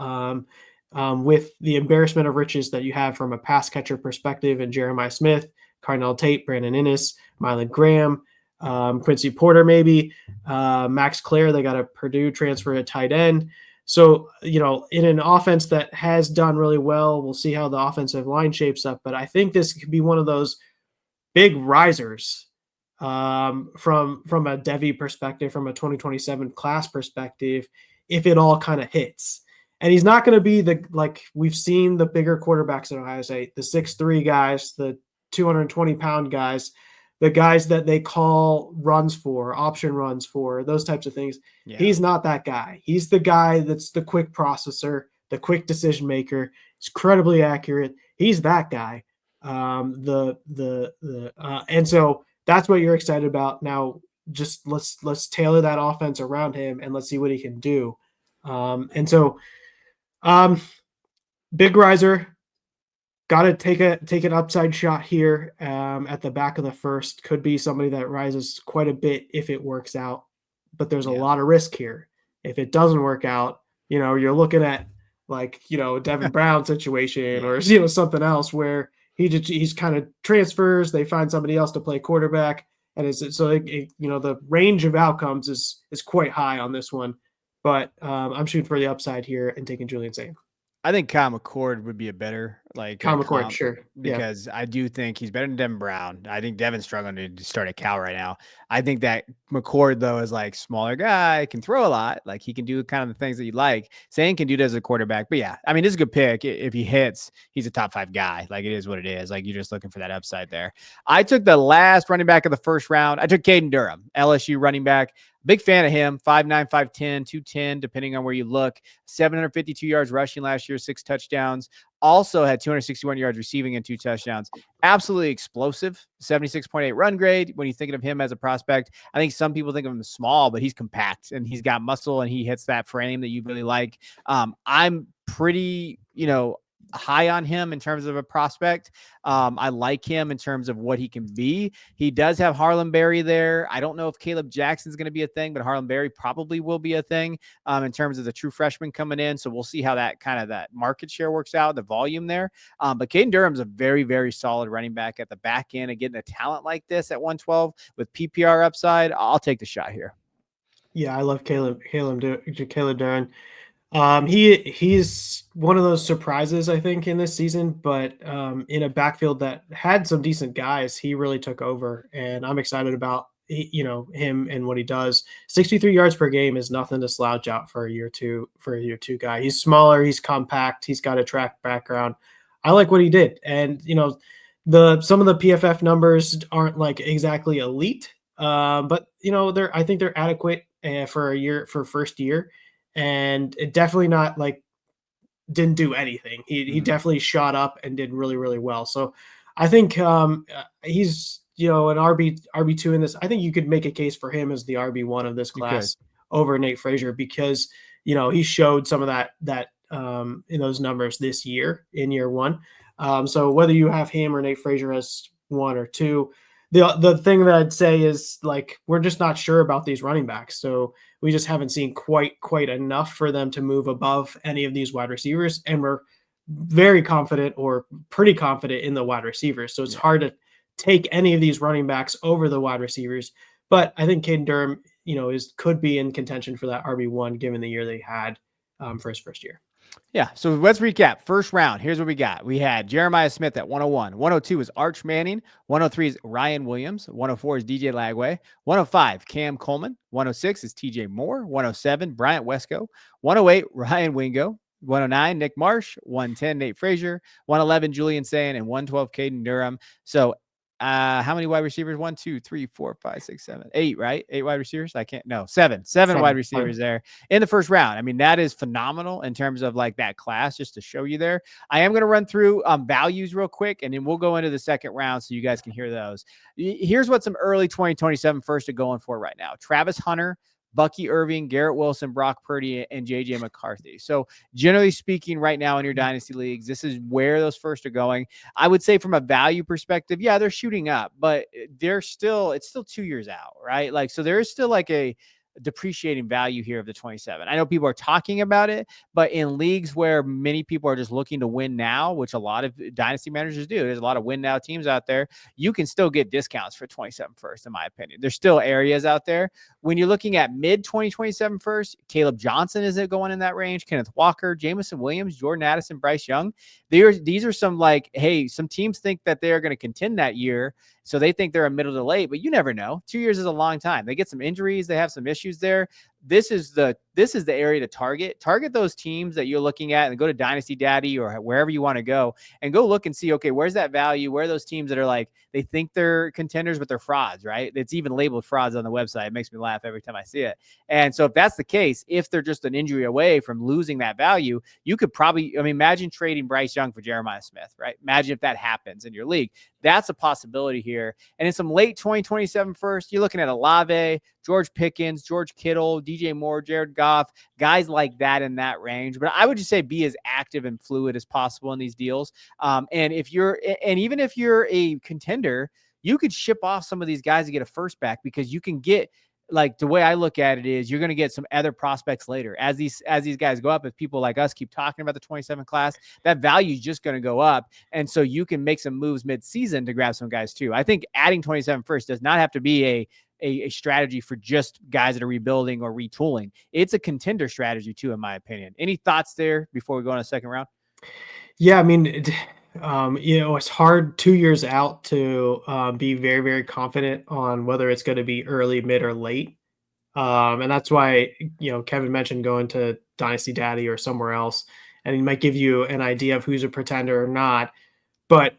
With the embarrassment of riches that you have from a pass catcher perspective, and Jeremiah Smith, Cardinal Tate, Brandon Inniss, Mylan Graham, Quincy Porter, maybe Max Clare. They got a Purdue transfer at tight end. So, in an offense that has done really well, we'll see how the offensive line shapes up. But I think this could be one of those big risers from a Devy perspective, from a 2027 class perspective, if it all kind of hits. And he's not going to be like we've seen the bigger quarterbacks at Ohio State, the 6'3" guys, the 220-pound guys, the guys that they call option runs for, those types of things. Yeah. He's not that guy. He's the guy that's the quick processor, the quick decision maker. He's incredibly accurate. He's that guy. And so that's what you're excited about. Now, just let's tailor that offense around him and let's see what he can do. Big riser, got to take an upside shot here at the back of the first. Could be somebody that rises quite a bit if it works out, but there's a lot of risk here. If it doesn't work out, you're looking at Devin Brown situation or something else where he's kind of transfers. They find somebody else to play quarterback, and the range of outcomes is quite high on this one. But I'm shooting for the upside here and taking Julian Saint. I think Kyle McCord would be a better Kyle McCord, sure, because I do think he's better than Devin Brown. I think Devin's struggling to start at Cal right now. I think that McCord though is like smaller guy, can throw a lot, like he can do kind of the things that you like. Saint can do that as a quarterback, but yeah, I mean this is a good pick. If he hits, he's a top 5 guy. Like it is what it is. Like you're just looking for that upside there. I took the last running back of the first round. I took Caden Durham, LSU running back. Big fan of him, 5'9", 5'10", 210, depending on where you look. 752 yards rushing last year, 6 touchdowns. Also had 261 yards receiving and 2 touchdowns. Absolutely explosive, 76.8 run grade. When you're thinking of him as a prospect, I think some people think of him as small, but he's compact and he's got muscle and he hits that frame that you really like. I'm pretty, high on him in terms of a prospect. I like him in terms of what he can be. He does have Harlan Berry there. I don't know if Caleb Jackson's going to be a thing, but Harlan Berry probably will be a thing in terms of the true freshman coming in. So we'll see how that market share works out, the volume there. But Caden Durham's a very, very solid running back at the back end, and getting a talent like this at 112 with PPR upside, I'll take the shot here. Yeah, I love Caleb Durham. He's one of those surprises, I think, in this season, but in a backfield that had some decent guys, he really took over, and I'm excited about him and what he does. 63 yards per game is nothing to slouch out for a year two guy. He's smaller, he's compact, he's got a track background. I like what he did, and some of the PFF numbers aren't like exactly elite, but I think they're adequate for first year, and it definitely not like didn't do anything. He definitely shot up and did really, really well. So I think he's an RB2 in this. I think you could make a case for him as the RB1 of this class over Nate Frazier, because he showed some of that in those numbers this year in year one. So whether you have him or Nate Frazier as 1 or 2, the thing that I'd say is, like, we're just not sure about these running backs. So we just haven't seen quite enough for them to move above any of these wide receivers. And we're very confident, or pretty confident, in the wide receivers. So it's hard to take any of these running backs over the wide receivers. But I think Caden Durham, could be in contention for that RB1 given the year they had for his first year. Yeah, so let's recap. First round, here's what we got. We had Jeremiah Smith at 101. 102 is Arch Manning. 103 is Ryan Williams. 104 is DJ Lagway. 105, Cam Coleman. 106 is TJ Moore. 107, Bryant Wesco. 108, Ryan Wingo. 109, Nick Marsh. 110, Nate Frazier. 111, Julian Sayin. And 112, Caden Durham. So how many wide receivers? 1, 2, 3, 4, 5, 6, 7, 8, right? 8 wide receivers. Seven wide receivers there in the first round. I mean, that is phenomenal in terms of like that class, just to show you there. I am going to run through values real quick, and then we'll go into the second round so you guys can hear those. Here's what some early 2027 first are going for right now. Travis Hunter, Bucky Irving, Garrett Wilson, Brock Purdy, and JJ McCarthy. So generally speaking, right now in your dynasty leagues, this is where those first are going. I would say from a value perspective, yeah, they're shooting up, but it's still 2 years out, right? Like, so there is still like a depreciating value here of the 27. I know people are talking about it, but in leagues where many people are just looking to win now, which a lot of dynasty managers do, there's a lot of win now teams out there, you can still get discounts for 27 first, in my opinion. There's still areas out there. When you're looking at mid 2027 first, Caleb Johnson is going in that range, Kenneth Walker, Jamison Williams, Jordan Addison, Bryce Young. These are some, like, hey, some teams think that they're going to contend that year, so they think they're a middle to late, but you never know. 2 years is a long time. They get some injuries. They have some issues there. This is the area to target. Target those teams that you're looking at, and go to Dynasty Daddy or wherever you want to go and go look and see, okay, where's that value? Where are those teams that are like, they think they're contenders, but they're frauds, right? It's even labeled frauds on the website. It makes me laugh every time I see it. And so if that's the case, if they're just an injury away from losing that value, you could probably, imagine trading Bryce Young for Jeremiah Smith, right? Imagine if that happens in your league. That's a possibility here. And in some late 2027 first, you're looking at Olave, George Pickens, George Kittle, DJ Moore, Jared Goff, guys like that in that range. But I would just say be as active and fluid as possible in these deals. And even if you're a contender, you could ship off some of these guys to get a first back, because you can get, like, the way I look at it is you're going to get some other prospects later as these guys go up. If people like us keep talking about the 27 class, that value is just going to go up. And so you can make some moves mid-season to grab some guys too. I think adding 27 first does not have to be a strategy for just guys that are rebuilding or retooling. It's a contender strategy too, in my opinion. Any thoughts there before we go on a second round? Yeah, I mean, it's hard 2 years out to be very, very confident on whether it's going to be early, mid, or late. And that's why, Kevin mentioned going to Dynasty Daddy or somewhere else, and he might give you an idea of who's a pretender or not. But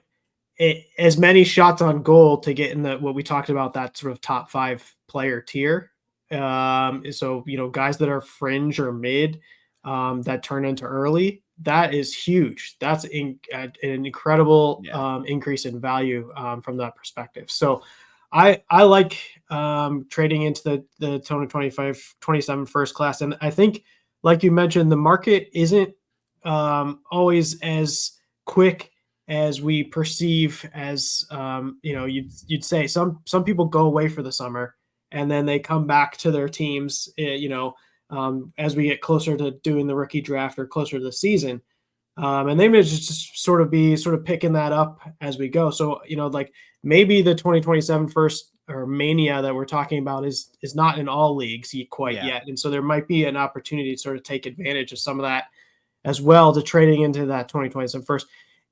as many shots on goal to get in what we talked about, that sort of top 5 player tier. So, guys that are fringe or mid that turn into early, that is huge. That's an incredible increase in value from that perspective. So I like trading into the 27 first class. And I think, like you mentioned, the market isn't always as quick as we perceive as, you'd say. Some people go away for the summer and then they come back to their teams, as we get closer to doing the rookie draft or closer to the season. And they may just sort of picking that up as we go. So, like, maybe the 2027 first or mania that we're talking about is not in all leagues yet. And so there might be an opportunity to sort of take advantage of some of that as well, to trading into that 2027 first.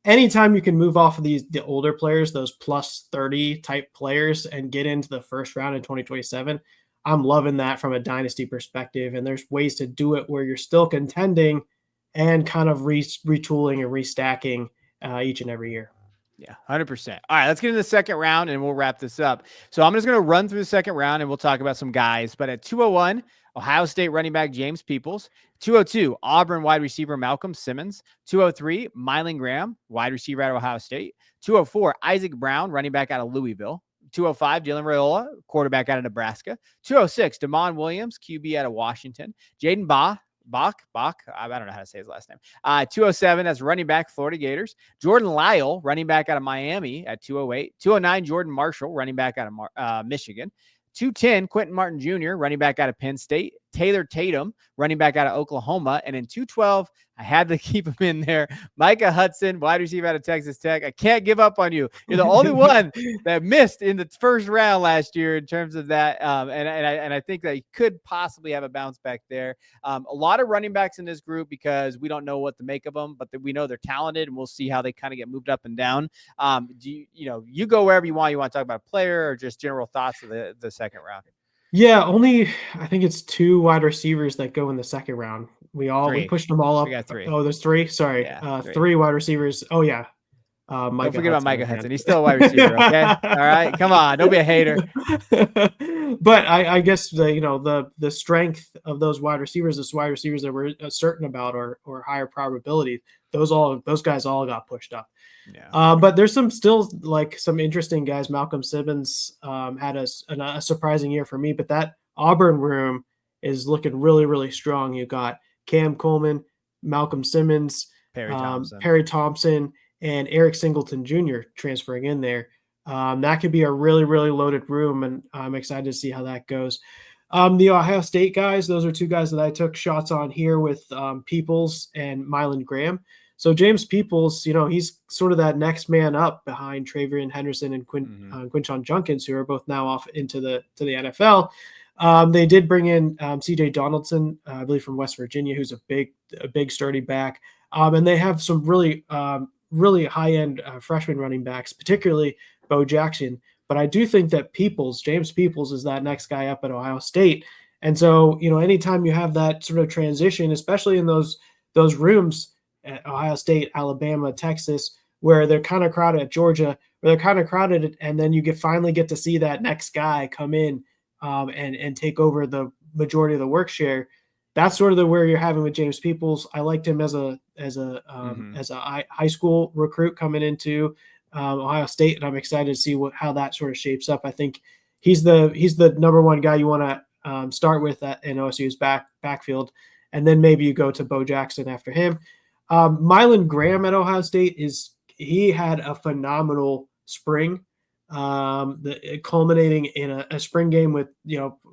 anytime you can move off of the older players, those plus 30 type players, and get into the first round in 2027, I'm loving that from a dynasty perspective. And there's ways to do it where you're still contending and kind of retooling and restacking each and every year. Yeah, 100%. All right, let's get into the second round and we'll wrap this up. So I'm just going to run through the second round and we'll talk about some guys. But at 201, Ohio State running back James Peoples. 202, Auburn wide receiver Malcolm Simmons. 203, Mylan Graham, wide receiver out of Ohio State. 204, Isaac Brown, running back out of Louisville. 205, Dylan Raiola, quarterback out of Nebraska. 206, Damon Williams, QB out of Washington. Jaden Bach, I don't know how to say his last name. 207, that's running back, Florida Gators. Jordan Lyle, running back out of Miami at 208. 209, Jordan Marshall, running back out of Michigan. 210, Quentin Martin Jr., running back out of Penn State. Taylor Tatum, running back out of Oklahoma. And in 212, I had to keep him in there. Micah Hudson, wide receiver out of Texas Tech. I can't give up on you. You're the only one that missed in the first round last year in terms of that. And I think that he could possibly have a bounce back there. A lot of running backs in this group because we don't know what to make of them, but we know they're talented, and we'll see how they kind of get moved up and down. You go wherever you want. You want to talk about a player or just general thoughts of the second round? Yeah, I think it's 2 wide receivers that go in the second round. We pushed them all up. We got 3. Oh, there's 3. Sorry, yeah, 3 wide receivers. Oh yeah, don't forget about Micah Hudson. He's still a wide receiver. Okay, all right, come on, don't be a hater. But I guess the strength of those wide receivers, that we're certain about or higher probability, those guys all got pushed up. Yeah. But there's some interesting guys. Malcolm Simmons had a surprising year for me, but that Auburn room is looking really, really strong. You got Cam Coleman, Malcolm Simmons, Perry Thompson, and Eric Singleton Jr. transferring in there. That could be a really, really loaded room, and I'm excited to see how that goes. The Ohio State guys, those are 2 guys that I took shots on here with Peoples and Mylan Graham. So James Peoples, he's sort of that next man up behind Travion Henderson and Quinshon Junkins, who are both now off into the NFL. They did bring in C.J. Donaldson, I believe from West Virginia, who's a big sturdy back. And they have some really high-end freshman running backs, particularly Bo Jackson. But I do think that James Peoples is that next guy up at Ohio State. And so, anytime you have that sort of transition, especially in those rooms at Ohio State, Alabama, Texas, where they're kind of crowded, at Georgia, where they're kind of crowded, and then you finally get to see that next guy come in and take over the majority of the work share. That's sort of where you're having with James Peoples. I liked him as a high school recruit coming into Ohio State, and I'm excited to see how that sort of shapes up. I think he's the number one guy you want to start with in OSU's backfield, and then maybe you go to Bo Jackson after him. Mylan Graham at Ohio State he had a phenomenal spring, culminating in a spring game with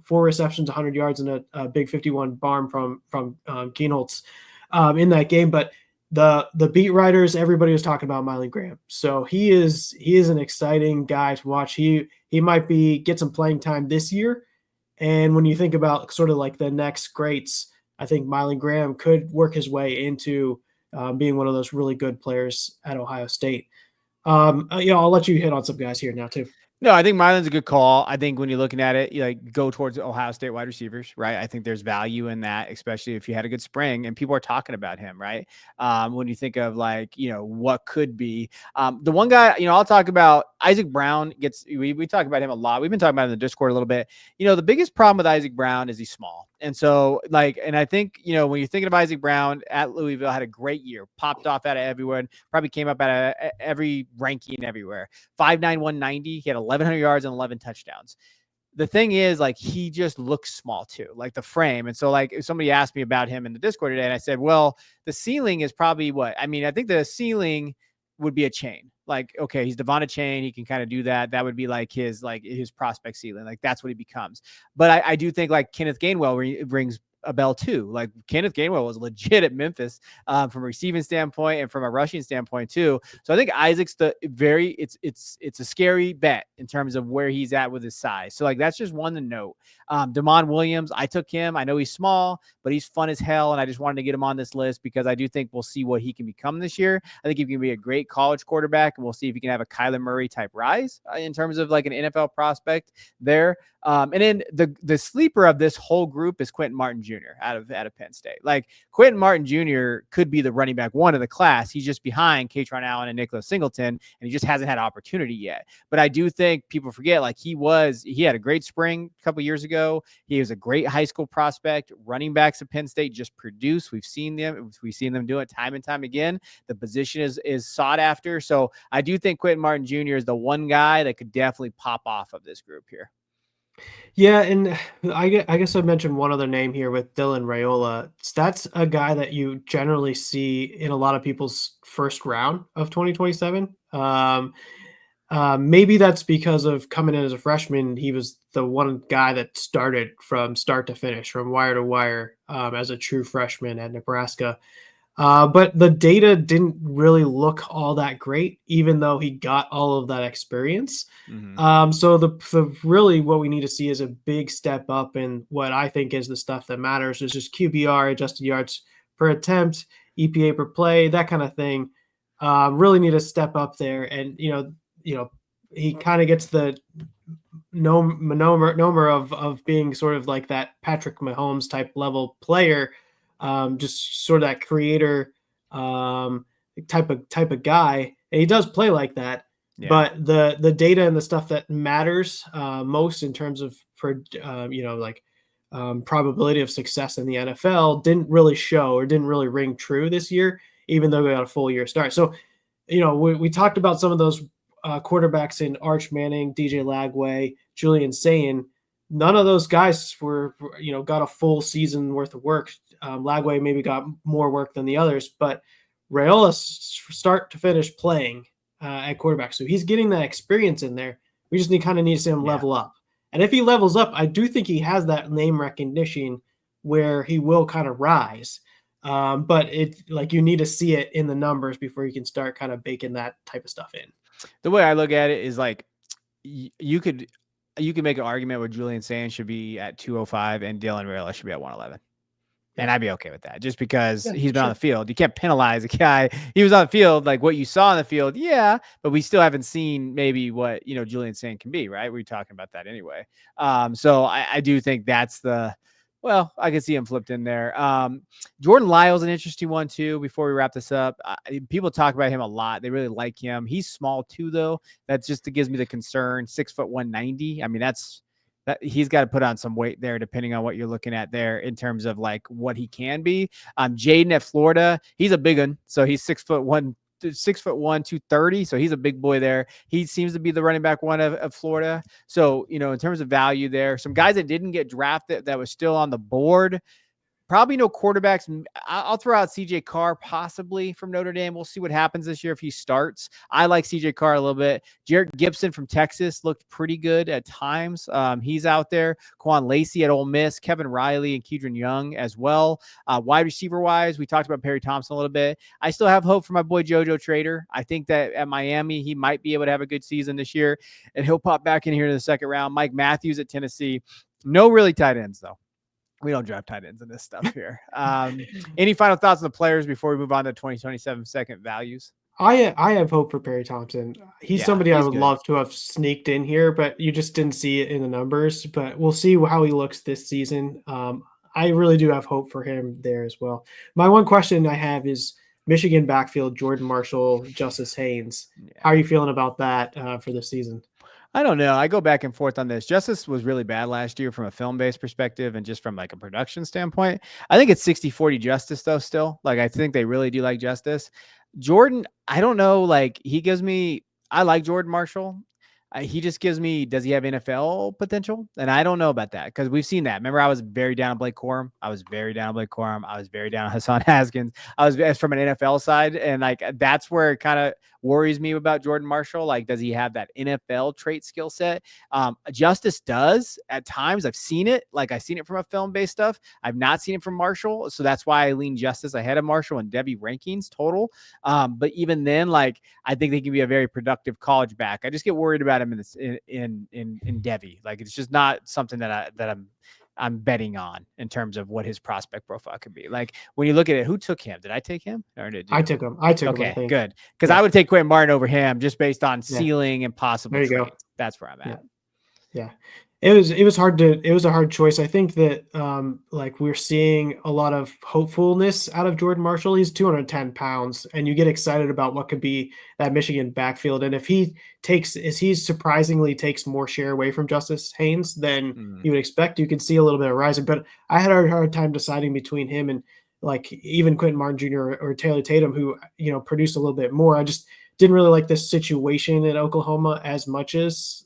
4 receptions, 100 yards, and a big 51 barm from Kienholz in that game. But the beat writers, everybody was talking about Mylan Graham, so he is an exciting guy to watch. He might get some playing time this year, and when you think about sort of like the next greats, I think Mylan Graham could work his way into being one of those really good players at Ohio State. I'll let you hit on some guys here now too. No, I think Mylan's a good call. I think when you're looking at it, you go towards Ohio State wide receivers, right? I think there's value in that, especially if you had a good spring and people are talking about him, right? When you think of what could be. The one guy, I'll talk about Isaac Brown we talk about him a lot. We've been talking about it in the Discord a little bit. The biggest problem with Isaac Brown is he's small. And so and I think, when you're thinking of Isaac Brown at Louisville, had a great year, popped off out of everyone, probably came up out of every ranking everywhere. 5'9", 190. He had 1,100 yards and 11 touchdowns. The thing is, he just looks small too, the frame. And so, if somebody asked me about him in the Discord today, and I said, well, the ceiling is probably what? I mean, I think the ceiling would be a chain. Okay, he's Devon a chain. He can kind of do that. That would be his prospect ceiling. That's what he becomes. But I do think Kenneth Gainwell brings a bell too. Like Kenneth Gainwell was legit at Memphis from a receiving standpoint and from a rushing standpoint too. So I think Isaac's it's a scary bet in terms of where he's at with his size. So like that's just one to note. Damon Williams, I took him. I know he's small, but he's fun as hell, and I just wanted to get him on this list because I do think we'll see what he can become this year. I think he can be a great college quarterback, and we'll see if he can have a Kyler Murray type rise in terms of like an NFL prospect there. And then the sleeper of this whole group is Quentin Martin Jr. out of Penn State. Like Quentin Martin Jr. could be the running back one of the class. He's just behind Katron Allen and Nicholas Singleton, and he just hasn't had opportunity yet. But I do think people forget, like he had a great spring a couple years ago. He was a great high school prospect. Running backs at Penn State just produce. We've seen them do it time and time again. The position is sought after. So I do think Quentin Martin Jr. is the one guy that could definitely pop off of this group here. Yeah, and I guess I mentioned one other name here with Dylan Raiola. That's a guy that you generally see in a lot of people's first round of 2027. Maybe that's because of coming in as a freshman. He was the one guy that started from start to finish, from wire to wire, as a true freshman at Nebraska. But the data didn't really look all that great, even though he got all of that experience. Mm-hmm. So the really what we need to see is a big step up in what I think is the stuff that matters, is just QBR, adjusted yards per attempt, EPA per play, that kind of thing. Really need to step up there, and he kind of gets the nomer of being sort of like that Patrick Mahomes type level player. Just sort of that creator type of guy, and he does play like that. Yeah. But the data and the stuff that matters most in terms of probability of success in the NFL didn't really show or didn't really ring true this year, even though we got a full year start. So, we talked about some of those quarterbacks in Arch Manning, DJ Lagway, Julian Sayin. None of those guys got a full season worth of work. Lagway maybe got more work than the others, but Raiola start to finish playing at quarterback. So he's getting that experience in there. We just need to see him level up. And if he levels up, I do think he has that name recognition where he will kind of rise. But you need to see it in the numbers before you can start kind of baking that type of stuff in. The way I look at it is like you could make an argument where Julian Sayin should be at 205 and Dylan Raiola should be at 111. And I'd be okay with that just because he's been on the field. You can't penalize a guy. He was on the field, like what you saw on the field. Yeah. But we still haven't seen maybe what, Julian Sayin can be, right? We're talking about that anyway. So I do think that's I can see him flipped in there. Jordan Lyle's an interesting one too. Before we wrap this up, people talk about him a lot. They really like him. He's small too, though. That just gives me the concern. 6'1", 190. I mean, that he's got to put on some weight there, depending on what you're looking at there in terms of like what he can be. Jaden at Florida, he's a big one. So he's 6'1", 230. So he's a big boy there. He seems to be the running back one of Florida. So, in terms of value there, some guys that didn't get drafted that was still on the board. Probably no quarterbacks. I'll throw out CJ Carr possibly from Notre Dame. We'll see what happens this year if he starts. I like CJ Carr a little bit. Jarrett Gibson from Texas looked pretty good at times. He's out there. Quan Lacey at Ole Miss, Kevin Riley and Kedron Young as well. Wide receiver wise, we talked about Perry Thompson a little bit. I still have hope for my boy JoJo Trader. I think that at Miami, he might be able to have a good season this year, and he'll pop back in here in the second round. Mike Matthews at Tennessee. No really tight ends, though. We don't draft tight ends in this stuff here. Any final thoughts on the players before we move on to 2027 second values? I have hope for Perry Thompson. He's somebody I would love to have sneaked in here, but you just didn't see it in the numbers. But we'll see how he looks this season. I really do have hope for him there as well. My one question I have is Michigan backfield, Jordan Marshall, Justice Haynes. Yeah. How are you feeling about that for this season? I don't know. I go back and forth on this. Justice was really bad last year from a film-based perspective and just from like a production standpoint. I think it's 60-40 Justice though still. Like I think they really do like Justice. Jordan, I don't know. Like I like Jordan Marshall. He just gives me, does he have NFL potential? And I don't know about that because we've seen that. Remember, I was very down on Blake Corum. I was very down on Hassan Haskins. I was as from an NFL side. And like, that's where it kind of worries me about Jordan Marshall. Like, does he have that NFL trait skill set? Justice does at times. I've seen it. Like, I've seen it from a film-based stuff. I've not seen it from Marshall. So that's why I lean Justice ahead of Marshall and Devy rankings total. But even then, like, I think they can be a very productive college back. I just get worried about him in Devy. Like, it's just not something that I'm betting on in terms of what his prospect profile could be. Like, when you look at it, who took him? Did I take him or did you? I took him. I Okay, think. good. Because Yeah. I would take Quentin Martin over him just based on Yeah. ceiling and possible There you traits. go. That's where I'm at. Yeah. It was a hard choice. I think that like we're seeing a lot of hopefulness out of Jordan Marshall. He's 210 pounds, and you get excited about what could be that Michigan backfield. And if he surprisingly takes more share away from Justice Haynes than you would expect, you can see a little bit of rising. But I had a hard time deciding between him and like even Quentin Martin Jr. or Taylor Tatum, who produced a little bit more. I just didn't really like this situation in Oklahoma as much as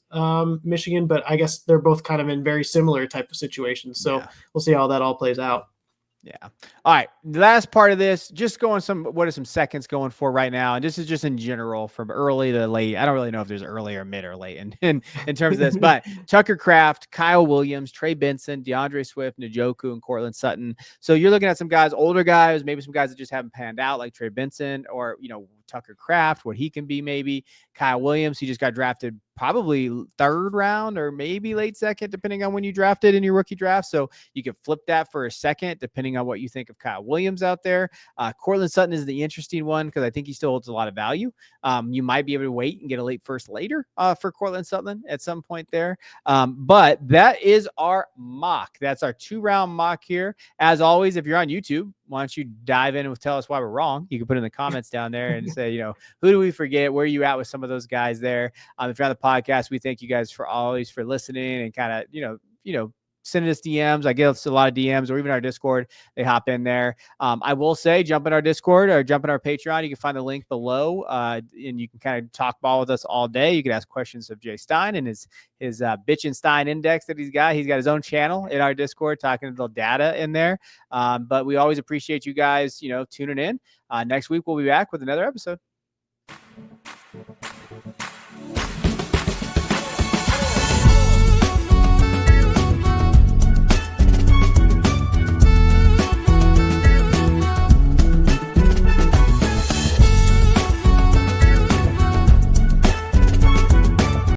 Michigan, but I guess they're both kind of in very similar type of situations. So we'll see how that all plays out. Yeah. All right. The last part of this, just going what are some seconds going for right now? And this is just in general from early to late. I don't really know if there's early or mid or late in terms of this, but Tucker Kraft, Kyle Williams, Trey Benson, DeAndre Swift, Njoku, and Cortland Sutton. So you're looking at some guys, older guys, maybe some guys that just haven't panned out like Trey Benson or, Tucker Kraft, what he can be maybe. Kyle Williams, he just got drafted probably third round or maybe late second, depending on when you drafted in your rookie draft. So you can flip that for a second, depending on what you think of Kyle Williams out there. Cortland Sutton is the interesting one because I think he still holds a lot of value. You might be able to wait and get a late first later for Cortland Sutton at some point there. But that is our mock. That's our 2-round mock here. As always, if you're on YouTube, why don't you dive in and tell us why we're wrong? You can put in the comments down there and say, who do we forget? Where are you at with some of those guys there? If you're on the podcast, we thank you guys for listening and kind of, sending us DMs. I get a lot of DMs or even our Discord. They hop in there. I will say jump in our Discord or jump in our Patreon. You can find the link below and you can kind of talk ball with us all day. You can ask questions of Jay Stein and his Bitchin' Stein index that he's got. He's got his own channel in our Discord talking to the data in there. But we always appreciate you guys, tuning in. Next week, we'll be back with another episode.